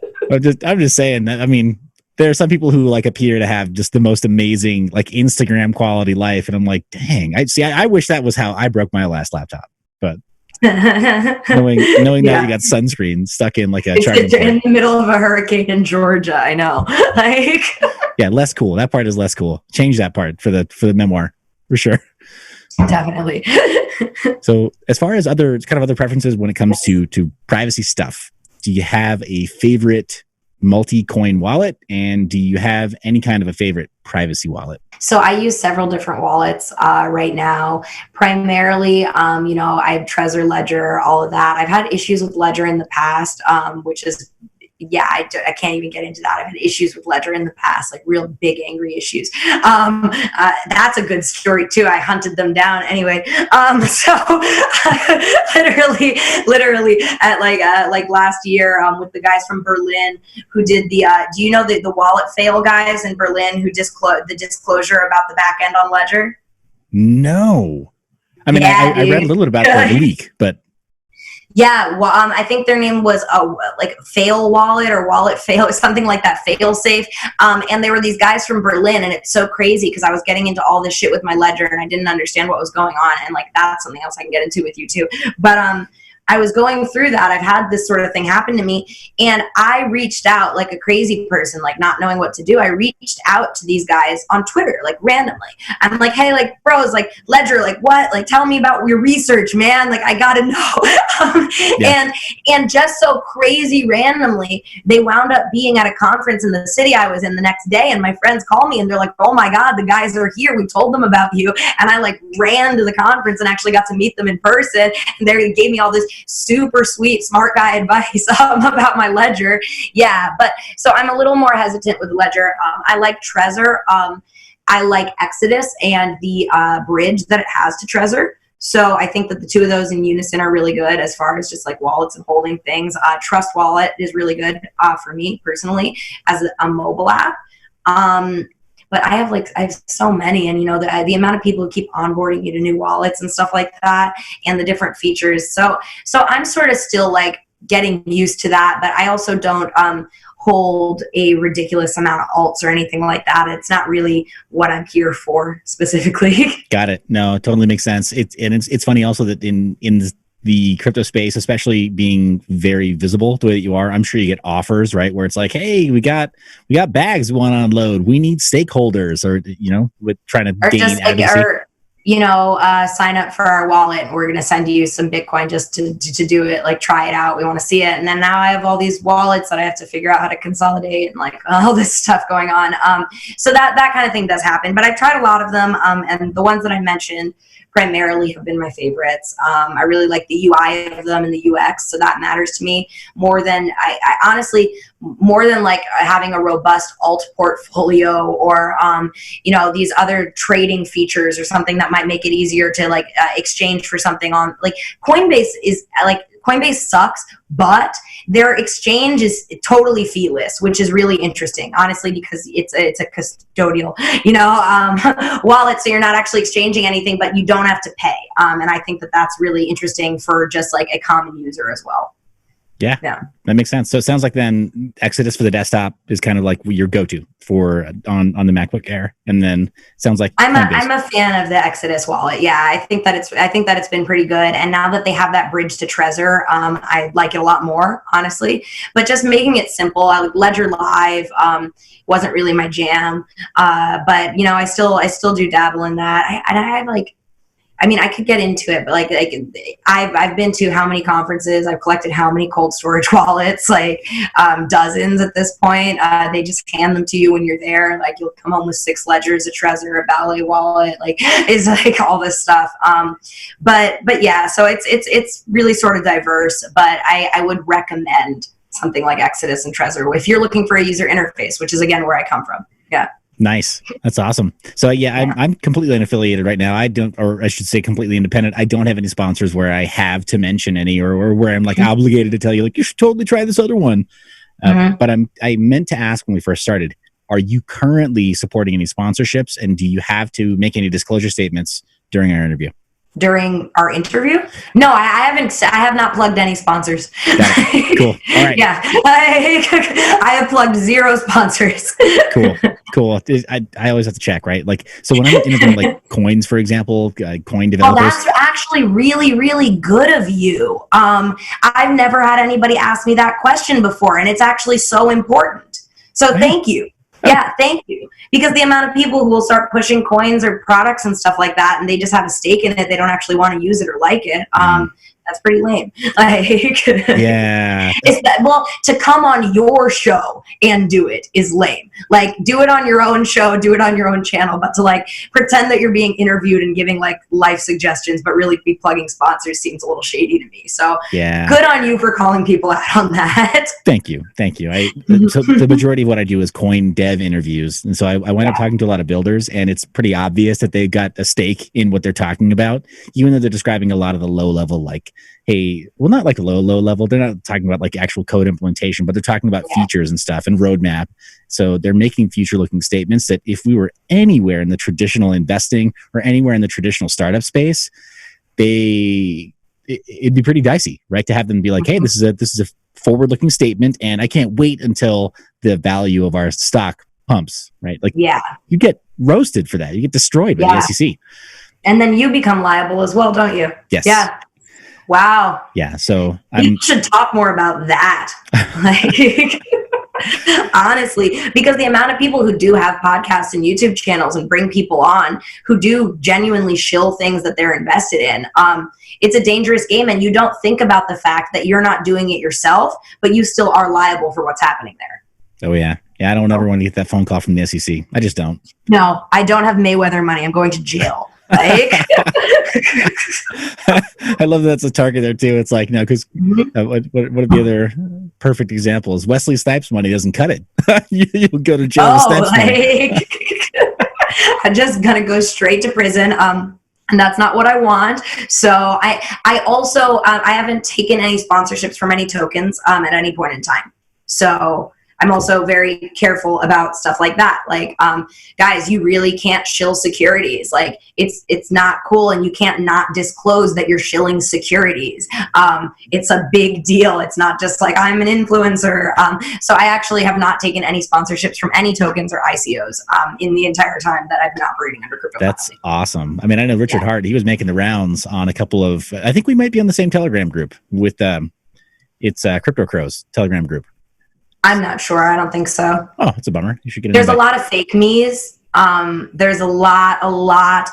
I'm just saying that. I mean, there are some people who like appear to have just the most amazing like Instagram quality life, and I'm like, dang. I wish that was how I broke my last laptop, but. knowing that you got sunscreen stuck in like a charging port. In the middle of a hurricane in Georgia, I know. Like, yeah, less cool. That part is less cool. Change that part for the memoir for sure. Definitely. So, as far as other preferences when it comes to privacy stuff, do you have a favorite multi-coin wallet, and do you have any kind of a favorite privacy wallet? So I use several different wallets right now. Primarily, I have Trezor, Ledger, all of that. I've had issues with Ledger in the past, which is, I can't even get into that. I've had issues with Ledger in the past, like real big angry issues. That's a good story too. I hunted them down anyway. So literally at like last year with the guys from Berlin who did the do you know the wallet fail guys in Berlin who disclosed the disclosure about the back end on Ledger? No. I mean, I read a little bit about the leak, but yeah, well, I think their name was like Fail Wallet or Wallet Fail or something like that, Fail Safe. And they were these guys from Berlin, and it's so crazy because I was getting into all this shit with my Ledger and I didn't understand what was going on. And like that's something else I can get into with you too. But I was going through that. I've had this sort of thing happen to me, and I reached out like a crazy person, like not knowing what to do. I reached out to these guys on Twitter, like randomly. I'm like, hey, like bros, like Ledger, like what? Like tell me about your research, man. Like I gotta know. And just so crazy randomly, they wound up being at a conference in the city I was in the next day, and my friends call me and they're like, oh my God, the guys are here. We told them about you. And I like ran to the conference and actually got to meet them in person. And they gave me all this super sweet smart guy advice about my Ledger. Yeah, but so I'm a little more hesitant with Ledger. I like Trezor. I like Exodus and the bridge that it has to Trezor. So I think that the two of those in unison are really good as far as just like wallets and holding things. Trust Wallet is really good for me personally as a mobile app. But I have so many, and the amount of people who keep onboarding you to new wallets and stuff like that, and the different features. So I'm sort of still like getting used to that, but I also don't hold a ridiculous amount of alts or anything like that. It's not really what I'm here for specifically. Got it. No, it totally makes sense. It's funny also that in the crypto space, especially being very visible the way that you are, I'm sure you get offers, right? Where it's like, hey, we got bags we want to unload. We need stakeholders, or with trying to or gain just advocacy. Sign up for our wallet. And we're going to send you some Bitcoin just to do it. Like, try it out. We want to see it. And then now I have all these wallets that I have to figure out how to consolidate and like all this stuff going on. So that kind of thing does happen. But I've tried a lot of them. And the ones that I mentioned primarily have been my favorites. I really like the UI of them and the UX, so that matters to me more than I honestly, more than like having a robust alt portfolio or these other trading features or something that might make it easier to like exchange for something on like Coinbase sucks, but their exchange is totally feeless, which is really interesting, honestly, because it's a custodial, wallet. So you're not actually exchanging anything, but you don't have to pay. And I think that that's really interesting for just like a common user as well. Yeah, that makes sense. So it sounds like then Exodus for the desktop is kind of like your go-to for on the MacBook Air, and then it sounds like I'm a fan of the Exodus wallet. Yeah, I think that it's been pretty good. And now that they have that bridge to Trezor, I like it a lot more, honestly. But just making it simple, Ledger Live wasn't really my jam, but I still do dabble in that. I could get into it, but I've been to how many conferences, I've collected how many cold storage wallets, dozens at this point. They just hand them to you when you're there. Like, you'll come home with 6 ledgers, a Trezor, a Ballet wallet, it's like all this stuff. But yeah, so it's really sort of diverse, but I would recommend something like Exodus and Trezor if you're looking for a user interface, which is again where I come from. Yeah. Nice. That's awesome. So yeah, I'm completely unaffiliated right now. I don't, or I should say completely independent. I don't have any sponsors where I have to mention any, or where I'm like obligated to tell you, like, you should totally try this other one. But I meant to ask when we first started, are you currently supporting any sponsorships, and do you have to make any disclosure statements during our interview? During our interview? No, I haven't. I have not plugged any sponsors. Cool. All right. Yeah, I have plugged 0 sponsors. Cool. I always have to check, right? Like, so when I'm interviewing like coins, for example, coin developers. Oh, that's actually really, really good of you. I've never had anybody ask me that question before, and it's actually so important. So thank you. Yeah, thank you. Because the amount of people who will start pushing coins or products and stuff like that, and they just have a stake in it, they don't actually want to use it or like it. That's pretty lame. Yeah. To come on your show and do it is lame. Like, do it on your own show, do it on your own channel, but to like pretend that you're being interviewed and giving like life suggestions, but really be plugging sponsors seems a little shady to me. So good on you for calling people out on that. Thank you. So the majority of what I do is coin dev interviews. And so I wind up talking to a lot of builders, and it's pretty obvious that they've got a stake in what they're talking about, even though they're describing a lot of the low level, like, hey, well, not like low level. They're not talking about like actual code implementation, but they're talking about features and stuff and roadmap. So they're making future looking statements that if we were anywhere in the traditional investing or anywhere in the traditional startup space, it'd be pretty dicey, right? To have them be like, hey, this is a forward looking statement, and I can't wait until the value of our stock pumps, right? Like, you get roasted for that. You get destroyed by the SEC. And then you become liable as well, don't you? Yes. Yeah. Wow. Yeah. So we should talk more about that. Honestly, because the amount of people who do have podcasts and YouTube channels and bring people on who do genuinely shill things that they're invested in, it's a dangerous game, and you don't think about the fact that you're not doing it yourself, but you still are liable for what's happening there. Oh yeah. Yeah, I don't ever want to get that phone call from the SEC. I just don't. No, I don't have Mayweather money. I'm going to jail. Like, I love that's a target there too. It's like, no, because what would be other perfect examples? Wesley Snipes money doesn't cut it. You'll go to jail with Snipes money. I'm just gonna go straight to prison. and that's not what I want. So I also, I haven't taken any sponsorships from any tokens at any point in time. So I'm also very careful about stuff like that. Like, guys, you really can't shill securities. Like, it's not cool, and you can't not disclose that you're shilling securities. It's a big deal. It's not just like I'm an influencer. So I actually have not taken any sponsorships from any tokens or ICOs in the entire time that I've been operating under CryptoFinally. That's awesome. I mean, I know Richard Hart, he was making the rounds on a couple of, I think we might be on the same Telegram group with, it's Crypto Crows Telegram group. I'm not sure. I don't think so. Oh, it's a bummer. You should get. There's a lot of fake me's. There's a lot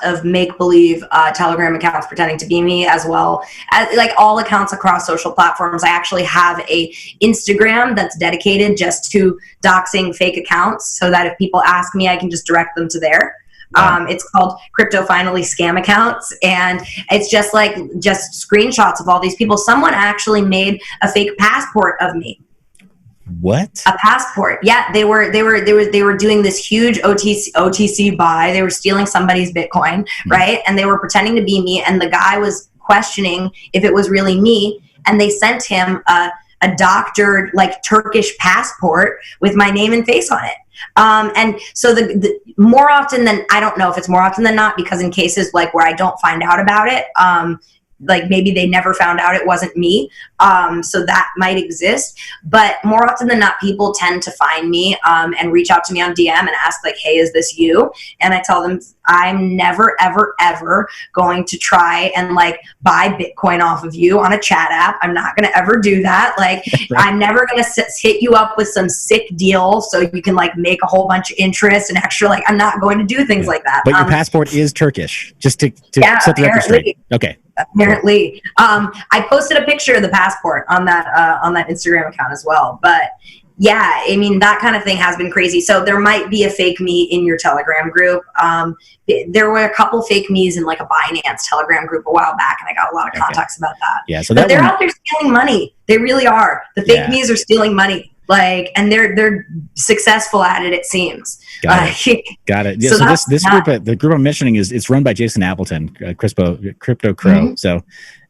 of make-believe Telegram accounts pretending to be me, as well as like all accounts across social platforms. I actually have a Instagram that's dedicated just to doxing fake accounts, so that if people ask me, I can just direct them to there. It's called CryptoFinally Scam Accounts, and it's just screenshots of all these people. Someone actually made a fake passport of me. What? A passport. Yeah, they were doing this huge OTC buy. They were stealing somebody's Bitcoin, right? And they were pretending to be me, and the guy was questioning if it was really me, and they sent him a doctored like Turkish passport with my name and face on it. And so the more often than, I don't know if it's more often than not, because in cases like where I don't find out about it, like maybe they never found out it wasn't me. So that might exist. But more often than not, people tend to find me and reach out to me on DM and ask like, hey, is this you? And I tell them I'm never, ever, ever going to try and like buy Bitcoin off of you on a chat app. I'm not going to ever do that. Like, right. I'm never going to hit you up with some sick deal so you can like make a whole bunch of interest and extra. Like, I'm not going to do things like that. But your passport is Turkish, just to set the record straight. Okay. Apparently. I posted a picture of the passport on that Instagram account as well. But yeah, I mean, that kind of thing has been crazy. So there might be a fake me in your Telegram group. There were a couple fake me's in like a Binance Telegram group a while back, and I got a lot of contacts about that. Yeah, so but they're out there stealing money. They really are. The fake me's are stealing money. Like, and they're successful at it, it seems. Got it. Yeah, so this group, the group I'm mentioning, it's run by Jason Appleton, Crypto Crow. Mm-hmm. So,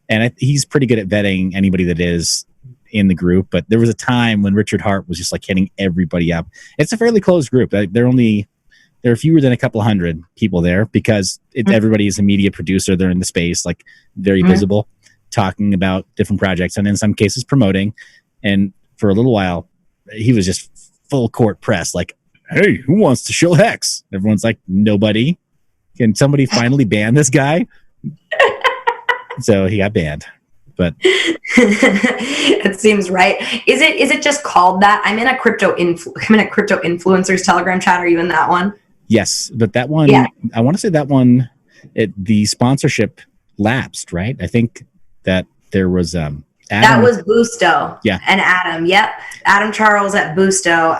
and he's pretty good at vetting anybody that is in the group. But there was a time when Richard Hart was just like hitting everybody up. It's a fairly closed group. There are fewer than a couple hundred people there, because everybody is a media producer. They're in the space, like very visible, talking about different projects, and in some cases promoting. And for a little while, he was just full court press, like, hey, who wants to show Hex? Everyone's like, nobody. Can somebody finally ban this guy? So he got banned. But it seems right. Is it just called that? I'm in a crypto influencers Telegram chat. Are you in that one? Yes, but that one, I want to say that one, the sponsorship lapsed, right? I think that there was Adam. That was Boosto. Yeah. And Adam. Yep. Adam Charles at Boosto.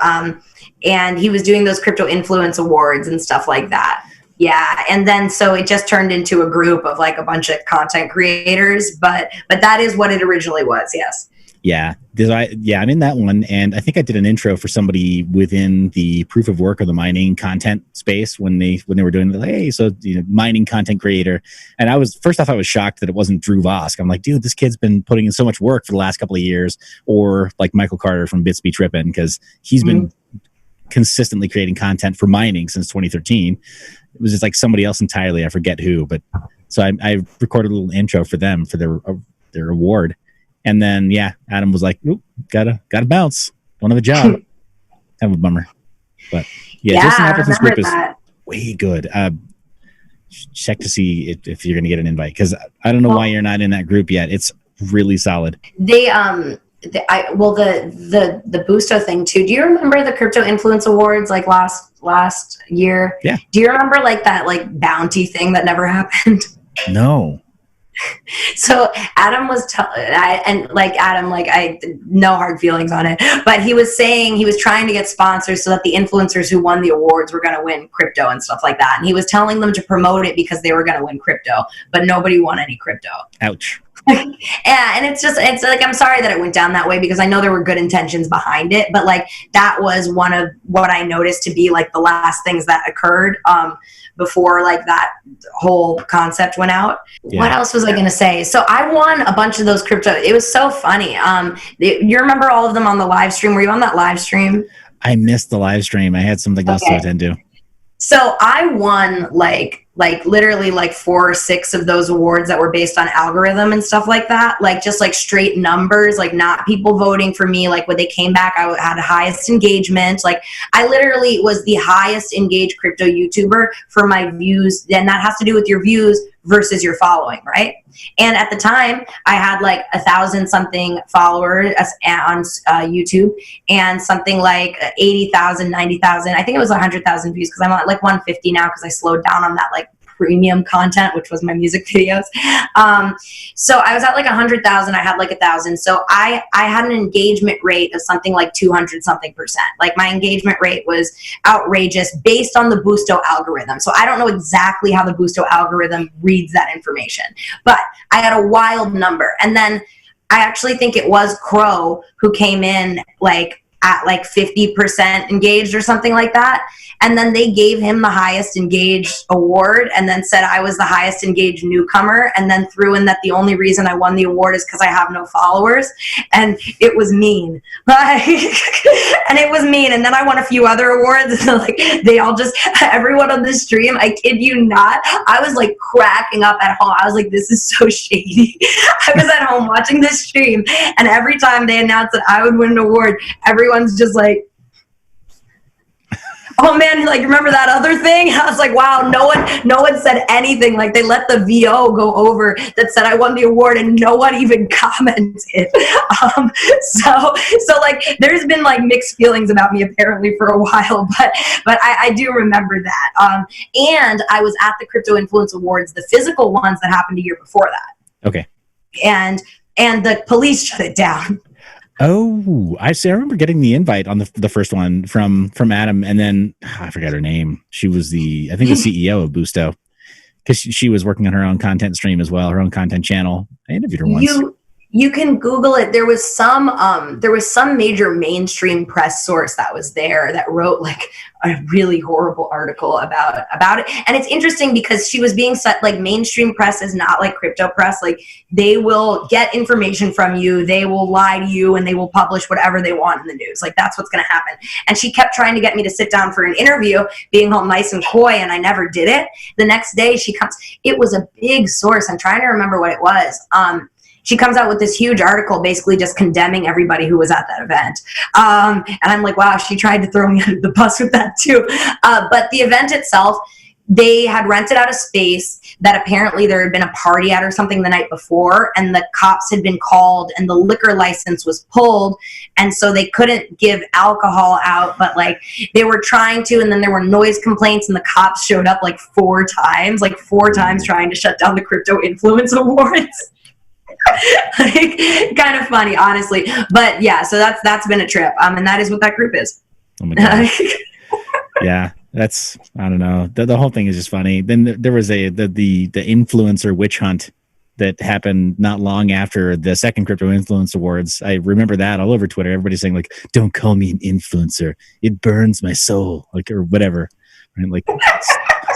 And he was doing those crypto influence awards and stuff like that. Yeah. And then so it just turned into a group of like a bunch of content creators, but that is what it originally was. Yes. Yeah. I'm in that one. And I think I did an intro for somebody within the proof of work or the mining content space when they were doing it. Like, hey, so, mining content creator. And first off, I was shocked that it wasn't Drew Vosk. I'm like, dude, this kid's been putting in so much work for the last couple of years. Or like Michael Carter from Bits Be Trippin', because he's been consistently creating content for mining since 2013. It was just like somebody else entirely. I forget who, but so I recorded a little intro for them for their award. And then, Adam was like, "Oop, gotta bounce. Don't have a job." Kind of a bummer. But Jason Appleton's group is way good. Check to see if you're going to get an invite, because I don't know why you're not in that group yet. It's really solid. The Boosto thing too. Do you remember the Crypto Influence Awards like last year? Yeah. Do you remember like that like bounty thing that never happened? No. So Adam was I no hard feelings on it, but he was saying he was trying to get sponsors so that the influencers who won the awards were going to win crypto and stuff like that. And he was telling them to promote it because they were going to win crypto, but nobody won any crypto. Ouch. Yeah, and it's like, I'm sorry that it went down that way, because I know there were good intentions behind it, but like that was one of what I noticed to be like the last things that occurred before like that whole concept went out. Yeah. What else was I going to say? So I won a bunch of those crypto. It was so funny. You remember all of them on the live stream? Were you on that live stream? I missed the live stream. I had something else to attend to. So I won like literally like 4 or 6 of those awards that were based on algorithm and stuff like that. Like just like straight numbers, like not people voting for me. Like when they came back, I had the highest engagement. Like I literally was the highest engaged crypto YouTuber for my views. And that has to do with your views versus your following, right? And at the time, I had like 1,000 something followers on YouTube, and something like 80,000, 90,000. I think it was 100,000 views, because I'm at like 150 now because I slowed down on that like premium content, which was my music videos. So I was at like 100,000. I had like 1,000. So I had an engagement rate of something like 200 something percent. Like my engagement rate was outrageous based on the Boosto algorithm. So I don't know exactly how the Boosto algorithm reads that information, but I had a wild number. And then I actually think it was Crow who came in like at like 50% engaged or something like that. And then they gave him the highest engaged award, and then said I was the highest engaged newcomer, and then threw in that the only reason I won the award is because I have no followers. And it was mean. And it was mean. And then I won a few other awards. Like they all just, everyone on the stream, I kid you not, I was like cracking up at home. I was like, this is so shady. I was at home watching this stream, and every time they announced that I would win an award, everyone's just like, oh man, like remember that other thing? I was like, wow, no one said anything. Like they let the VO go over that said I won the award, and no one even commented. So like there's been like mixed feelings about me apparently for a while, but I do remember that. And I was at the Crypto Influence Awards, the physical ones that happened a year before that. Okay. And the police shut it down. Oh, I see. I remember getting the invite on the first one from Adam, and then I forgot her name. She was the CEO of Boosto, because she was working on her own content stream as well, her own content channel. I interviewed her once. You can Google it. There was some major mainstream press source that was there that wrote like a really horrible article about it. And it's interesting because she was being set, like mainstream press is not like crypto press. Like they will get information from you, they will lie to you, and they will publish whatever they want in the news. Like that's what's going to happen. And she kept trying to get me to sit down for an interview, being all nice and coy, and I never did it. The next day she comes, it was a big source. I'm trying to remember what it was. She comes out with this huge article basically just condemning everybody who was at that event. And I'm like, wow, she tried to throw me under the bus with that too. But the event itself, they had rented out a space that apparently there had been a party at or something the night before, and the cops had been called and the liquor license was pulled. And so they couldn't give alcohol out, but like they were trying to, and then there were noise complaints, and the cops showed up like 4 times trying to shut down the Crypto Influence Awards. Like, kind of funny, honestly, but yeah. So that's been a trip, and that is what that group is. Oh my God. Yeah, that's, I don't know. The whole thing is just funny. Then there was the influencer witch hunt that happened not long after the second Crypto Influence Awards. I remember that all over Twitter. Everybody's saying like, "Don't call me an influencer. It burns my soul," like, or whatever. Right? Like,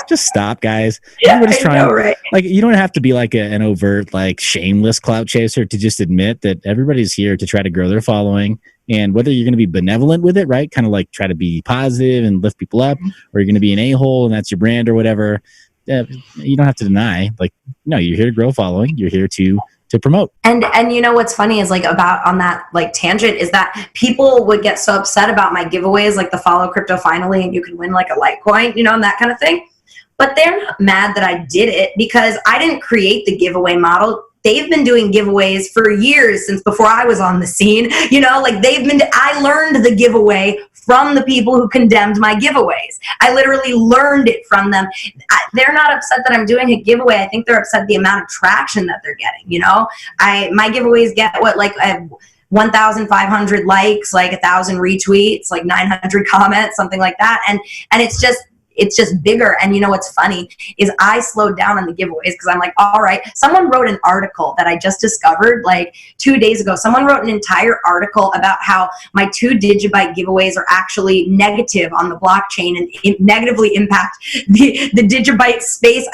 just stop, guys. Yeah, Everybody's trying. know, right? Like, you don't have to be like an overt, like shameless clout chaser to just admit that everybody's here to try to grow their following. And whether you're going to be benevolent with it, right? Kind of like try to be positive and lift people up, or you're going to be an a-hole and that's your brand or whatever. You don't have to deny, like, no, you're here to grow following. You're here to promote. And you know what's funny is like about on that like tangent is that people would get so upset about my giveaways, like the follow CryptoFinally and you can win like a Litecoin, you know, and that kind of thing. But they're not mad that I did it because I didn't create the giveaway model. They've been doing giveaways for years since before I was on the scene. You know, like I learned the giveaway from the people who condemned my giveaways. I literally learned it from them. They're not upset that I'm doing a giveaway. I think they're upset the amount of traction that they're getting. You know, my giveaways get what, like 1,500 likes, like 1,000 retweets, like 900 comments, something like that. And it's just, it's just bigger. And you know what's funny is I slowed down on the giveaways because I'm like, all right, someone wrote an article that I just discovered like 2 days ago. Someone wrote an entire article about how my 2 digibyte giveaways are actually negative on the blockchain and negatively impact the digibyte space.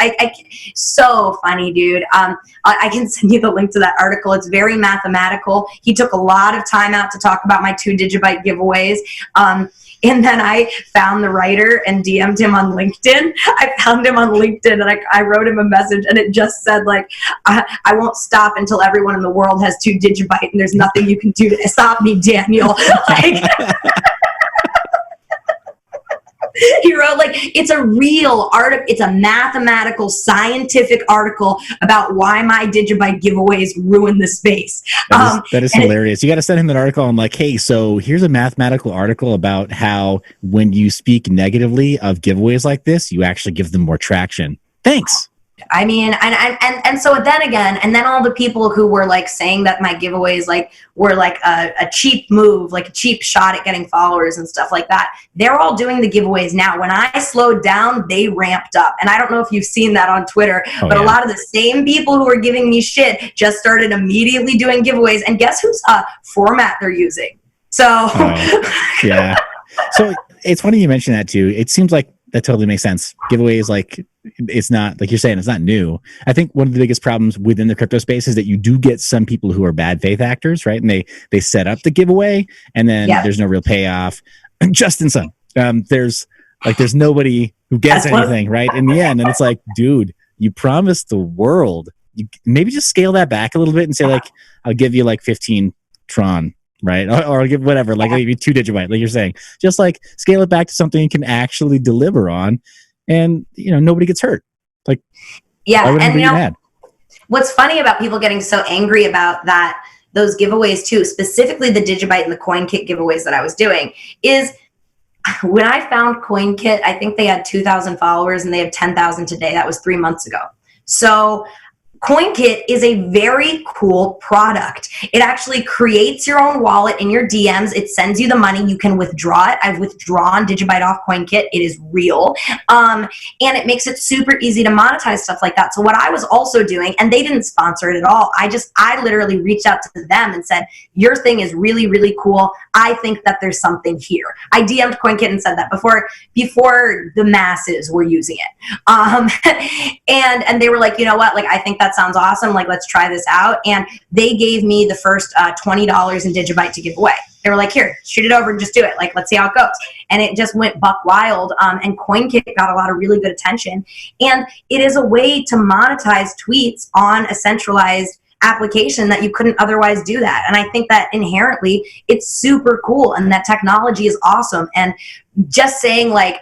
So funny, dude. I can send you the link to that article. It's very mathematical. He took a lot of time out to talk about my 2 digibyte giveaways. And then I found the writer and DM'd him on LinkedIn. I found him on LinkedIn and I wrote him a message and it just said like, I won't stop until everyone in the world has 2 digibyte and there's nothing you can do to stop me, Daniel. Like, he wrote like, it's a real article. It's a mathematical, scientific article about why my digibyte giveaways ruin the space. That is hilarious. You got to send him an article. I'm like, hey, so here's a mathematical article about how when you speak negatively of giveaways like this, you actually give them more traction. Thanks. I mean, and so then again, and then all the people who were like saying that my giveaways like were like a cheap move, like a cheap shot at getting followers and stuff like that. They're all doing the giveaways now. When I slowed down, they ramped up. And I don't know if you've seen that on Twitter, but a lot of the same people who are giving me shit just started immediately doing giveaways. And guess whose format they're using? So yeah. So it's funny you mentioned that too. It seems like that totally makes sense. Giveaways, like, it's not like you're saying, it's not new. I think one of the biggest problems within the crypto space is that you do get some people who are bad faith actors, right? And they set up the giveaway and then there's no real payoff. Just in some, there's nobody who gets anything, right? In the end. And it's like, dude, you promised the world. You maybe just scale that back a little bit and say like, I'll give you like 15 Tron. Right. Or I'll give whatever, like maybe 2 digibyte, like you're saying, just like scale it back to something you can actually deliver on. And, you know, nobody gets hurt. Like, and you know, what's funny about people getting so angry about that, those giveaways too, specifically the digibyte and the CoinKit giveaways that I was doing, is when I found CoinKit, I think they had 2,000 followers and they have 10,000 today. That was 3 months ago. So CoinKit is a very cool product. It actually creates your own wallet in your DMs. It sends you the money. You can withdraw it. I've withdrawn digibyte off CoinKit. It is real. And it makes it super easy to monetize stuff like that. So what I was also doing, and they didn't sponsor it at all, I literally reached out to them and said, your thing is really, really cool. I think that there's something here. I DM'd CoinKit and said that before the masses were using it. And they were like, you know what? Like, I think that's sounds awesome. Like, let's try this out. And they gave me the first $20 in digibyte to give away. They were like, here, shoot it over and just do it. Like, let's see how it goes. And it just went buck wild. And CoinKit got a lot of really good attention. And it is a way to monetize tweets on a centralized application that you couldn't otherwise do that. And I think that inherently it's super cool and that technology is awesome. And just saying like,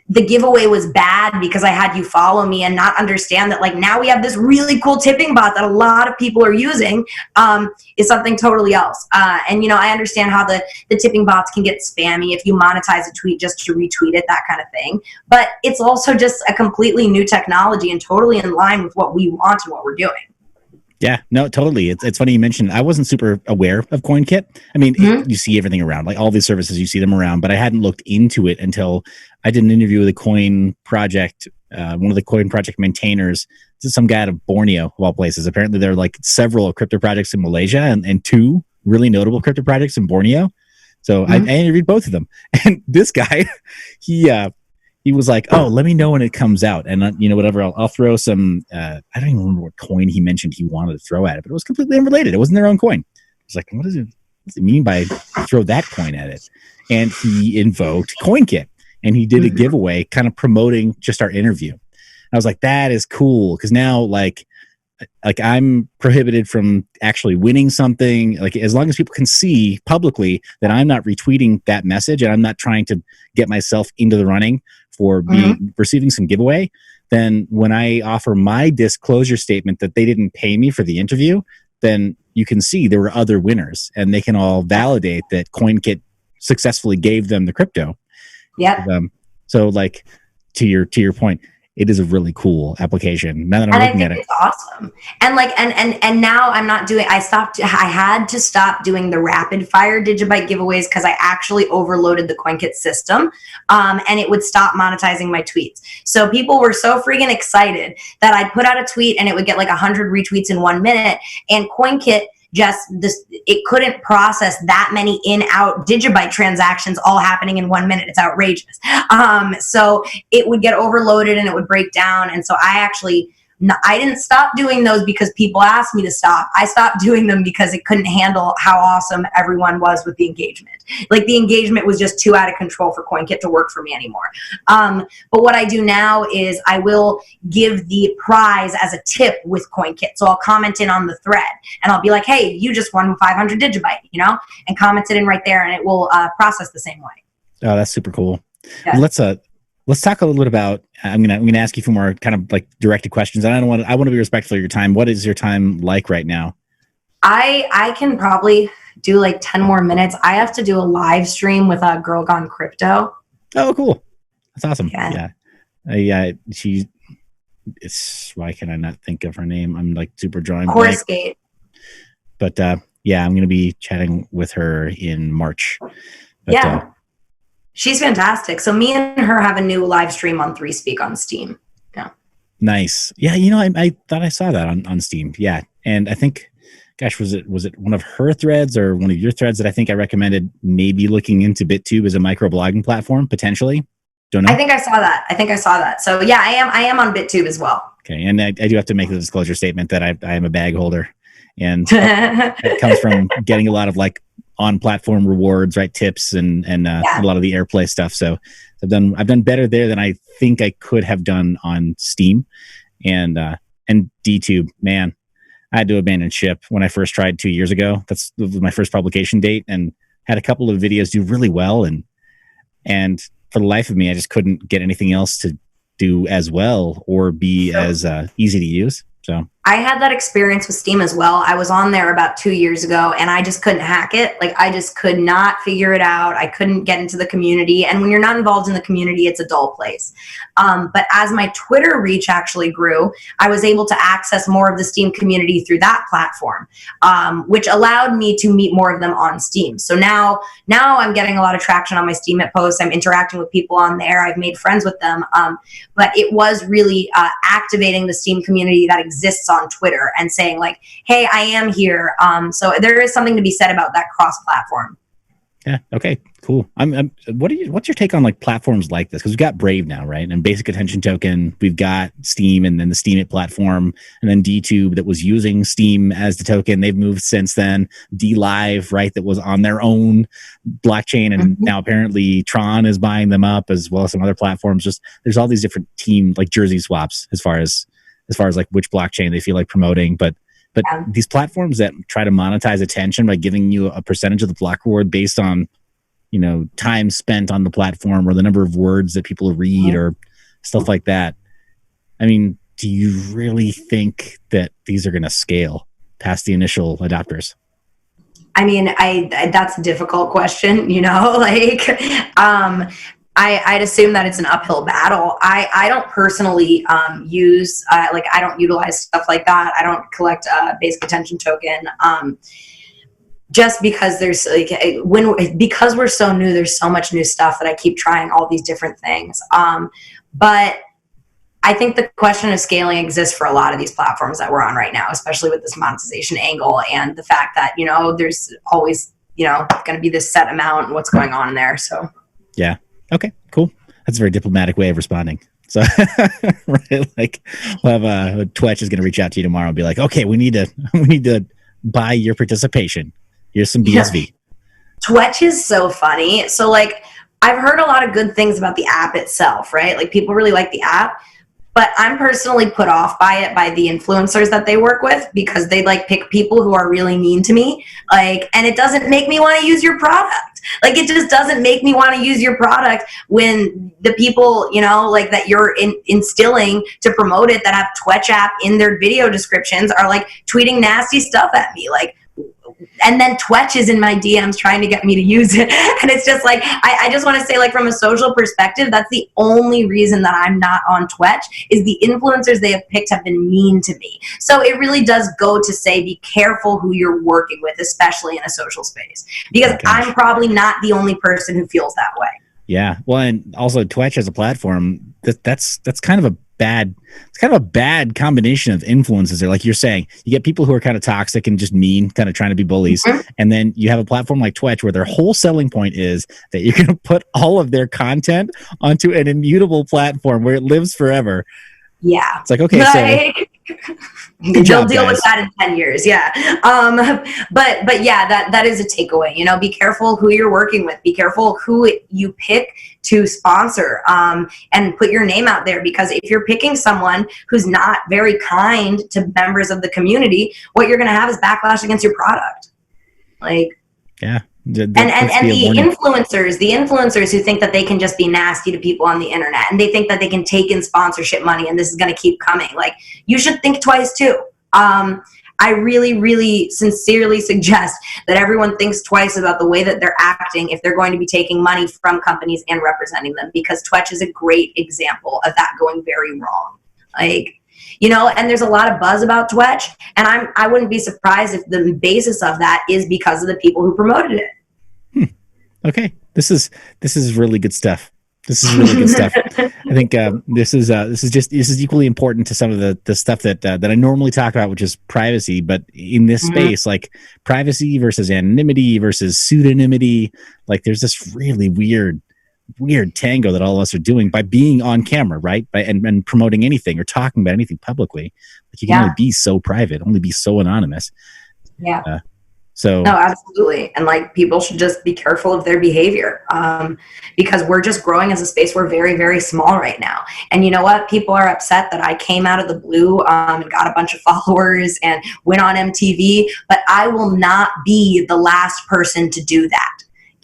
the giveaway was bad because I had you follow me and not understand that like now we have this really cool tipping bot that a lot of people are using is something totally else. And you know, I understand how the tipping bots can get spammy if you monetize a tweet just to retweet it, that kind of thing. But it's also just a completely new technology and totally in line with what we want and what we're doing. Yeah, no, totally. It's funny you mentioned, I wasn't super aware of CoinKit. I mean, you see everything around, like all these services, you see them around, but I hadn't looked into it until I did an interview with a coin project, one of the coin project maintainers. This is some guy out of Borneo, of all places. Apparently there are like several crypto projects in Malaysia and 2 really notable crypto projects in Borneo. So I interviewed both of them. And this guy, he was like, oh, let me know when it comes out. And, you know, whatever, I'll throw some, I don't even remember what coin he mentioned he wanted to throw at it, but it was completely unrelated. It wasn't their own coin. I was like, what does it mean by throw that coin at it? And he invoked CoinKit and he did a giveaway kind of promoting just our interview. I was like, that is cool. Cause now like I'm prohibited from actually winning something. Like as long as people can see publicly that I'm not retweeting that message and I'm not trying to get myself into the running for receiving some giveaway, then when I offer my disclosure statement that they didn't pay me for the interview, then you can see there were other winners and they can all validate that CoinKit successfully gave them the crypto. Yeah. So like to your point, it is a really cool application. Now that I'm And I looking think at it, it's awesome. And like, and now I'm not doing, I had to stop doing the rapid fire Digibyte giveaways because I actually overloaded the CoinKit system. And it would stop monetizing my tweets. So people were so freaking excited that I'd put out a tweet and it would get like 100 retweets in 1 minute. And CoinKit it couldn't process that many in-out Digibyte transactions all happening in 1 minute. It's outrageous. So it would get overloaded and it would break down. And so I didn't stop doing those because people asked me to stop. I stopped doing them because it couldn't handle how awesome everyone was with the engagement. Like the engagement was just too out of control for CoinKit to work for me anymore. But what I do now is I will give the prize as a tip with CoinKit. So I'll comment in on the thread and I'll be like, hey, you just won 500 Digibyte, and comment it in right there and it will process the same way. Oh, that's super cool. Yeah. Let's talk a little bit about. I'm gonna ask you a few more kind of like directed questions. And I want to be respectful of your time. What is your time like right now? I can probably do like 10 more minutes. I have to do a live stream with a Girl Gone Crypto. Oh, cool. That's awesome. Yeah. Why can I not think of her name? I'm like super drawing. Corsegate. But I'm going to be chatting with her in March. But, she's fantastic. So me and her have a new live stream on 3Speak on Steam. Yeah. Nice. Yeah. I thought I saw that on Steam. Yeah. And I think, gosh, was it one of her threads or one of your threads that I think I recommended maybe looking into BitTube as a microblogging platform potentially? Don't know. I think I saw that. So yeah, I am on BitTube as well. Okay. And I do have to make the disclosure statement that I am a bag holder, and it comes from getting a lot of like on platform rewards, right? Tips and a lot of the airplay stuff. So I've done better there than I think I could have done on Steam and DTube, man. I had to abandon ship when I first tried 2 years ago. That was my first publication date, and had a couple of videos do really well. And for the life of me, I just couldn't get anything else to do as well or be as easy to use. So I had that experience with Steam as well. I was on there about 2 years ago and I just couldn't hack it. Like I just could not figure it out. I couldn't get into the community. And when you're not involved in the community, it's a dull place. But as my Twitter reach actually grew, I was able to access more of the Steam community through that platform, which allowed me to meet more of them on Steam. So now I'm getting a lot of traction on my Steemit posts. I'm interacting with people on there. I've made friends with them. But it was really activating the Steam community that exists on Twitter and saying like, hey, I am here. So there is something to be said about that cross-platform. Yeah. Okay. Cool. What's your take on like platforms like this? Because we've got Brave now, right? And Basic Attention Token. We've got Steam, and then the Steemit platform, and then DTube that was using Steam as the token. They've moved since then. DLive, right? That was on their own blockchain, and now apparently Tron is buying them up, as well as some other platforms. Just there's all these different team like jersey swaps as far as like which blockchain they feel like promoting, but these platforms that try to monetize attention by giving you a percentage of the block reward based on, time spent on the platform or the number of words that people read or stuff like that. I mean, do you really think that these are going to scale past the initial adopters? I mean, that's a difficult question, I'd assume that it's an uphill battle. I don't personally I don't utilize stuff like that. I don't collect Basic Attention Token just because there's because we're so new, there's so much new stuff that I keep trying all these different things. But I think the question of scaling exists for a lot of these platforms that we're on right now, especially with this monetization angle and the fact that, there's always, going to be this set amount and what's going on in there. So, yeah. Okay, cool. That's a very diplomatic way of responding. So, right, like, we'll have Twitch is going to reach out to you tomorrow and be like, okay, we need to buy your participation. Here's some BSV. Twitch is so funny. So, like, I've heard a lot of good things about the app itself, right? Like, people really like the app, but I'm personally put off by it by the influencers that they work with because they like pick people who are really mean to me. Like, and it doesn't make me want to use your product. Like, it just doesn't make me want to use your product when the people, like that you're instilling to promote it that have Twitch app in their video descriptions are like tweeting nasty stuff at me. Like, and then Twitch is in my DMs trying to get me to use it. And it's just like, I just want to say, like, from a social perspective, that's the only reason that I'm not on Twitch, is the influencers they have picked have been mean to me. So it really does go to say, be careful who you're working with, especially in a social space, because I'm probably not the only person who feels that way. Yeah. Well, and also Twitch as a platform, that's kind of a bad combination of influences there. Like you're saying, you get people who are kind of toxic and just mean, kind of trying to be bullies. Mm-hmm. And then you have a platform like Twitch where their whole selling point is that you're going to put all of their content onto an immutable platform where it lives forever. Yeah. It's like, okay, so they'll deal with that in 10 years. Yeah. But yeah, that is a takeaway. You know, be careful who you're working with. Be careful who you pick to sponsor, and put your name out there, because if you're picking someone who's not very kind to members of the community, what you're going to have is backlash against your product. Like, yeah. And the influencers who think that they can just be nasty to people on the internet, and they think that they can take in sponsorship money and this is going to keep coming. Like, you should think twice too. I really, really sincerely suggest that everyone thinks twice about the way that they're acting if they're going to be taking money from companies and representing them, because Twitch is a great example of that going very wrong. Like, you know, and there's a lot of buzz about Twitch, and I wouldn't be surprised if the basis of that is because of the people who promoted it. Okay, this is really good stuff. This is really good stuff. I think this is equally important to some of the stuff that I normally talk about, which is privacy. But in this space, like privacy versus anonymity versus pseudonymity, like there's this really weird tango that all of us are doing by being on camera, right? And promoting anything or talking about anything publicly. Like, you can only be so private, only be so anonymous. Yeah. No, absolutely. And like, people should just be careful of their behavior, because we're just growing as a space. We're very, very small right now. And you know what? People are upset that I came out of the blue and got a bunch of followers and went on MTV, but I will not be the last person to do that.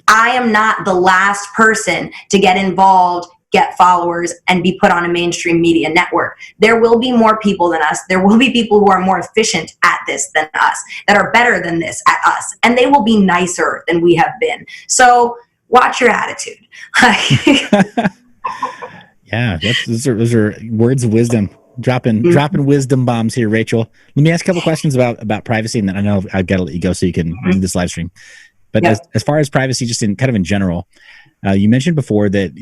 I am not the last person to get involved, get followers, and be put on a mainstream media network. There will be more people than us. There will be people who are more efficient at this than us, that are better than this at us, and they will be nicer than we have been. So watch your attitude. Yeah, those are words of wisdom. Dropping wisdom bombs here, Rachel. Let me ask a couple questions about privacy, and then I know I've got to let you go so you can do this live stream. But as far as privacy, just in general, you mentioned before that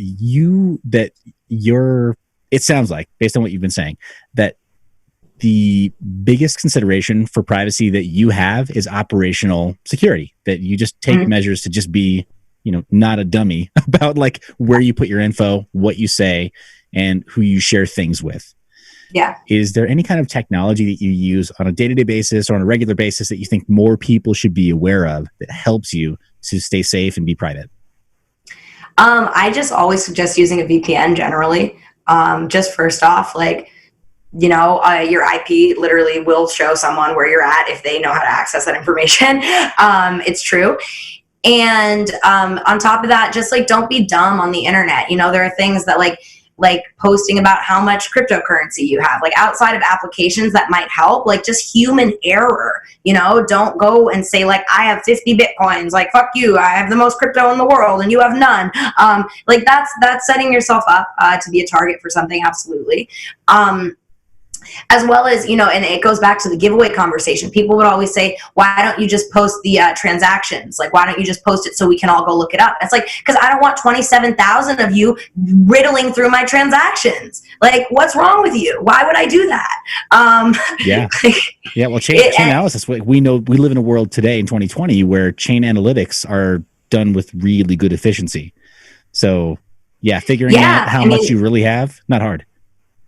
it sounds like, based on what you've been saying, that the biggest consideration for privacy that you have is operational security, that you just take measures to just be, you know, not a dummy about like where you put your info, what you say, and who you share things with. Yeah. Is there any kind of technology that you use on a day-to-day basis or on a regular basis that you think more people should be aware of that helps you to stay safe and be private? I just always suggest using a VPN generally. Just first off, like, you know, your IP literally will show someone where you're at if they know how to access that information. It's true. And on top of that, just like, don't be dumb on the internet. You know, there are things that like posting about how much cryptocurrency you have, like outside of applications that might help, like just human error, you know, don't go and say like, I have 50 Bitcoins, like, fuck you, I have the most crypto in the world and you have none. Like that's setting yourself up to be a target for something. Absolutely. As well as, you know, and it goes back to the giveaway conversation. People would always say, why don't you just post the transactions? Like, why don't you just post it so we can all go look it up? It's like, because I don't want 27,000 of you riddling through my transactions. Like, what's wrong with you? Why would I do that? Yeah. Well, chain analysis, we know we live in a world today in 2020 where chain analytics are done with really good efficiency. So yeah, figuring out how much you really have, not hard.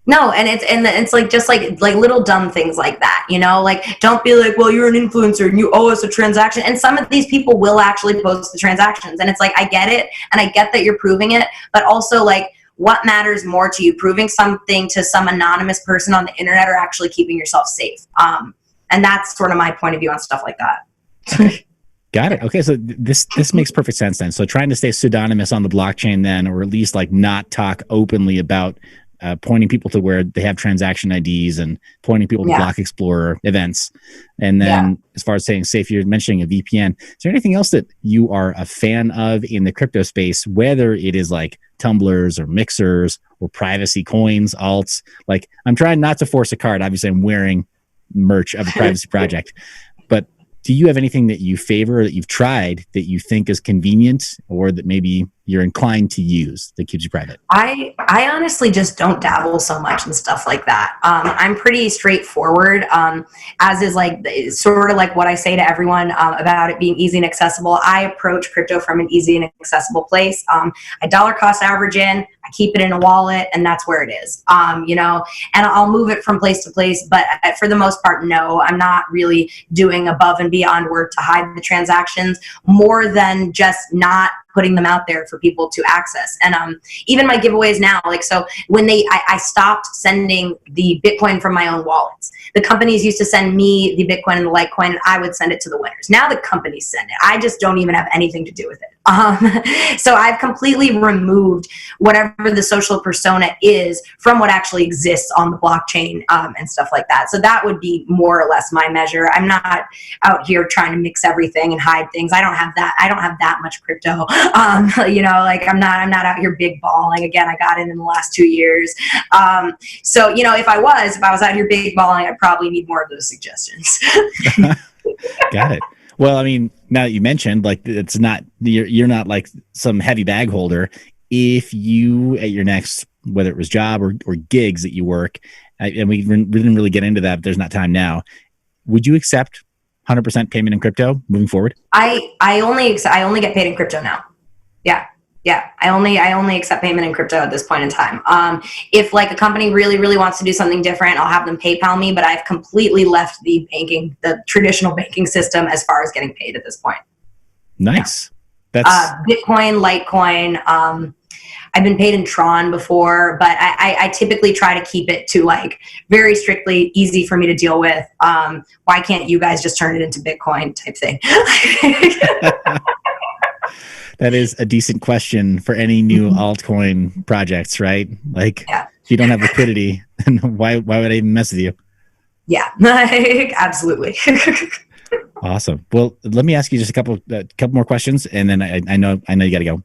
No, and it's like just like little dumb things like that, you know, like don't be like, well, you're an influencer and you owe us a transaction. And some of these people will actually post the transactions, and it's like, I get it, and I get that you're proving it, but also like, what matters more to you, proving something to some anonymous person on the internet or actually keeping yourself safe? And that's sort of my point of view on stuff like that. Got it. Okay, so this makes perfect sense then. So trying to stay pseudonymous on the blockchain then, or at least like not talk openly about pointing people to where they have transaction IDs and pointing people to Block Explorer events. And then as far as saying safe, you're mentioning a VPN. Is there anything else that you are a fan of in the crypto space, whether it is like tumblers or mixers or privacy coins, alts? Like, I'm trying not to force a card. Obviously, I'm wearing merch of a privacy project. But do you have anything that you favor or that you've tried that you think is convenient or that maybe you're inclined to use that keeps you private? I honestly just don't dabble so much in stuff like that. I'm pretty straightforward, as is like sort of like what I say to everyone about it being easy and accessible. I approach crypto from an easy and accessible place. I dollar cost average in, I keep it in a wallet, and that's where it is. You know, and I'll move it from place to place, but for the most part, no, I'm not really doing above and beyond work to hide the transactions, more than just not putting them out there for people to access. And even my giveaways now, like, so when I stopped sending the Bitcoin from my own wallets. The companies used to send me the Bitcoin and the Litecoin, and I would send it to the winners. Now the companies send it. I just don't even have anything to do with it. So I've completely removed whatever the social persona is from what actually exists on the blockchain and stuff like that. So that would be more or less my measure. I'm not out here trying to mix everything and hide things. I don't have that much crypto. You know, like I'm not out here big balling. Again, I got in the last 2 years. So, you know, if I was out here big balling, I'd probably need more of those suggestions. Got it. Well, I mean, now that you mentioned, like, it's not, you're not like some heavy bag holder. If you, at your next, whether it was job or gigs that you work, and we didn't really get into that, but there's not time now, would you accept 100% payment in crypto moving forward? I only get paid in crypto now. Yeah. I only accept payment in crypto at this point in time. If like a company really wants to do something different, I'll have them PayPal me, but I've completely left the traditional banking system as far as getting paid at this point. Nice. Yeah. That's Bitcoin, Litecoin. I've been paid in Tron before, but I typically try to keep it to like very strictly easy for me to deal with. Why can't you guys just turn it into Bitcoin type thing? That is a decent question for any new altcoin projects, right? Like, if you don't have liquidity, then why would I even mess with you? Yeah, absolutely. Awesome. Well, let me ask you just a couple more questions, and then I know you got to go.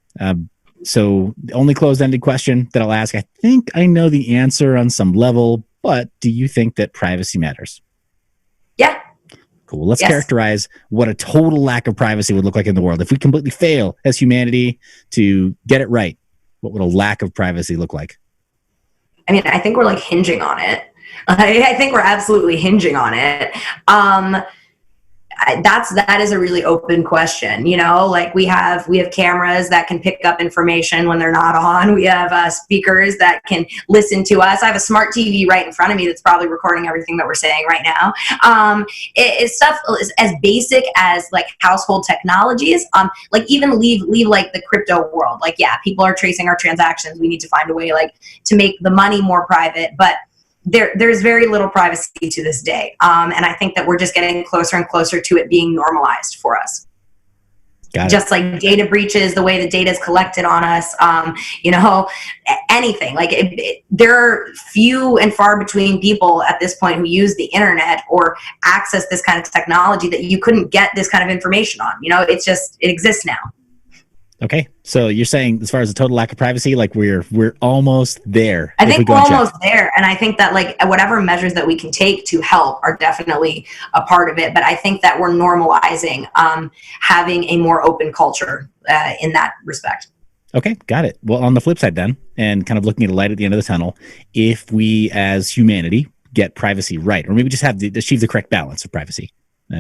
So the only closed-ended question that I'll ask, I think I know the answer on some level, but do you think that privacy matters? Yeah. Cool. Let's characterize what a total lack of privacy would look like in the world. If we completely fail as humanity to get it right, what would a lack of privacy look like? I mean, I think we're like hinging on it. I think we're absolutely hinging on it. That is a really open question. You know, like we have cameras that can pick up information when they're not on. We have speakers that can listen to us. I have a smart TV right in front of me that's probably recording everything that we're saying right now. It's stuff as basic as like household technologies. Like even leave like the crypto world. Like, yeah, people are tracing our transactions. We need to find a way like to make the money more private, but there's very little privacy to this day. And I think that we're just getting closer and closer to it being normalized for us. Just like data breaches, the way the data is collected on us, you know, anything. Like there are few and far between people at this point who use the internet or access this kind of technology that you couldn't get this kind of information on. You know, it exists now. Okay, so you're saying as far as the total lack of privacy, like we're almost there. I think we're almost there, and I think that like whatever measures that we can take to help are definitely a part of it. But I think that we're normalizing having a more open culture in that respect. Okay, got it. Well, on the flip side then, and kind of looking at a light at the end of the tunnel, if we as humanity get privacy right, or maybe just achieve the correct balance of privacy,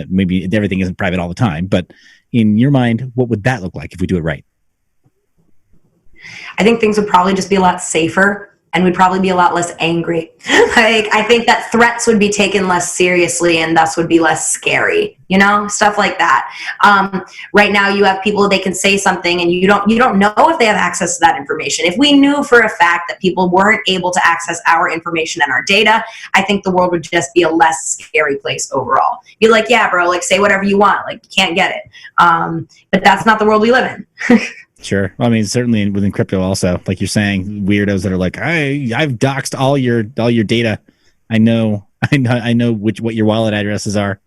maybe everything isn't private all the time, but in your mind, what would that look like if we do it right? I think things would probably just be a lot safer, and we'd probably be a lot less angry. Like, I think that threats would be taken less seriously and thus would be less scary, you know, stuff like that. Right now you have people, they can say something and you don't know if they have access to that information. If we knew for a fact that people weren't able to access our information and our data, I think the world would just be a less scary place overall. You're like, yeah, bro, like say whatever you want, like you can't get it. But that's not the world we live in. Sure. Well, I mean, certainly within crypto also, like you're saying, weirdos that are like, I've doxed all your data. I know what your wallet addresses are.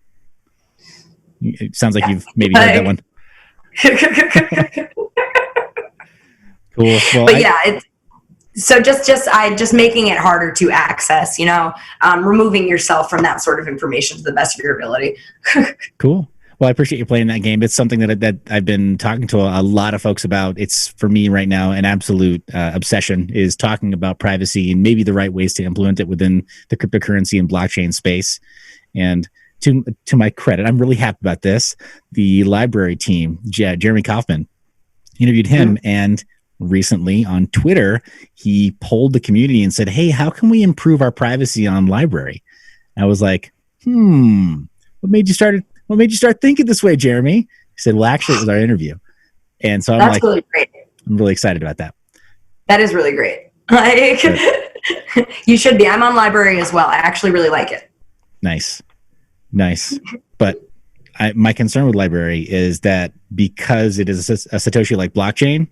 It sounds like you've maybe heard that one. Cool. Well, but yeah, it's so just making it harder to access, removing yourself from that sort of information to the best of your ability. Cool. Well, I appreciate you playing that game. It's something that I've been talking to a lot of folks about. It's, for me right now, an absolute obsession, is talking about privacy and maybe the right ways to implement it within the cryptocurrency and blockchain space. And to my credit, I'm really happy about this. The library team, Jeremy Kaufman, interviewed him, and recently on Twitter, he polled the community and said, hey, how can we improve our privacy on library? And I was like, what made you start thinking this way, Jeremy? He said, well, actually, it was our interview. And so I'm really great. I'm really excited about that. That is really great. Like, you should be. I'm on library as well. I actually really like it. Nice. But my concern with library is that because it is a Satoshi-like blockchain,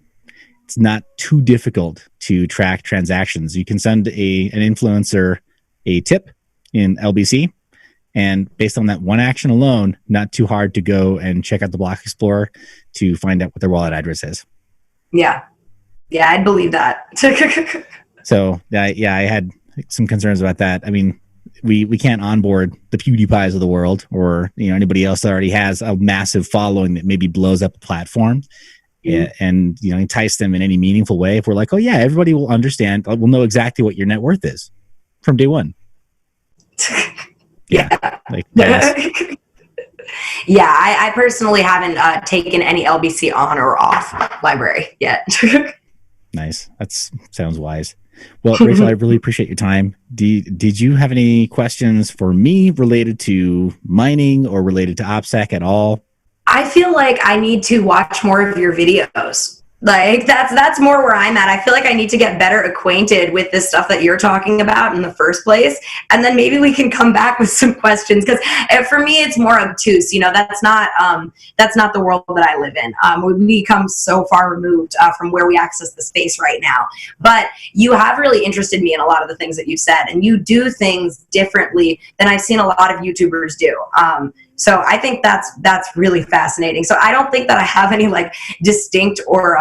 it's not too difficult to track transactions. You can send an influencer a tip in LBC, and based on that one action alone, not too hard to go and check out the Block Explorer to find out what their wallet address is. Yeah, I'd believe that. So I had some concerns about that. I mean, we can't onboard the PewDiePies of the world, or anybody else that already has a massive following that maybe blows up a platform, and entice them in any meaningful way. If we're like, oh yeah, everybody will understand, we'll know exactly what your net worth is from day one. Yeah. Yeah, I personally haven't taken any LBC on or off library yet. Nice. That sounds wise. Well, Rachel, I really appreciate your time. Did you have any questions for me related to mining or related to OPSEC at all? I feel like I need to watch more of your videos. Like that's more where I'm at. I feel like I need to get better acquainted with this stuff that you're talking about in the first place. And then maybe we can come back with some questions, because for me, it's more obtuse. That's not the world that I live in. We become so far removed from where we access the space right now. But you have really interested me in a lot of the things that you've said, and you do things differently than I've seen a lot of YouTubers do. So I think that's really fascinating. So I don't think that I have any distinct or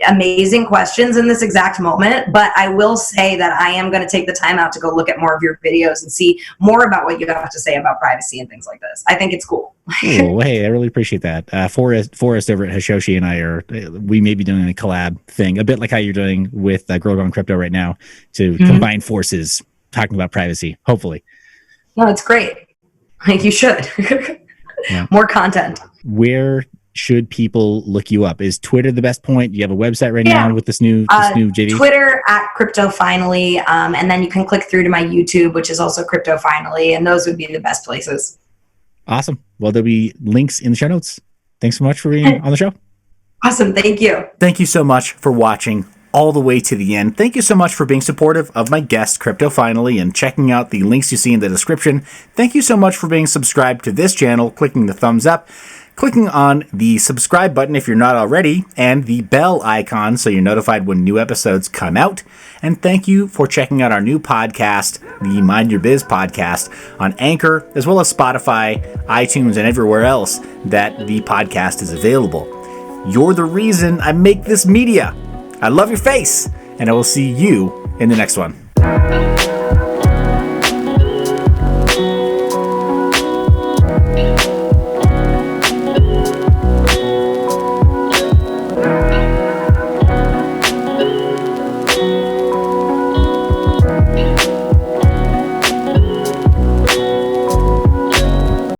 amazing questions in this exact moment, but I will say that I am going to take the time out to go look at more of your videos and see more about what you have to say about privacy and things like this. I think it's cool. Cool. Hey, I really appreciate that. Forrest over at Hashoshi and we may be doing a collab thing, a bit like how you're doing with Girl Gone Crypto right now, to combine forces talking about privacy, hopefully. No, it's great. You should. Yeah. More content. Where should people look you up? Is Twitter the best point? Do you have a website right now with this new JV? Twitter at CryptoFinally, and then you can click through to my YouTube, which is also CryptoFinally, and those would be the best places. Awesome. Well, there'll be links in the show notes. Thanks so much for being on the show. Awesome. Thank you. Thank you so much for watching all the way to the end. Thank you so much for being supportive of my guest, CryptoFinally, and checking out the links you see in the description. Thank you so much for being subscribed to this channel, clicking the thumbs up, clicking on the subscribe button if you're not already, and the bell icon so you're notified when new episodes come out. And thank you for checking out our new podcast, the Mind Your Biz podcast, on Anchor, as well as Spotify, iTunes, and everywhere else that the podcast is available. You're the reason I make this media. I love your face, and I will see you in the next one.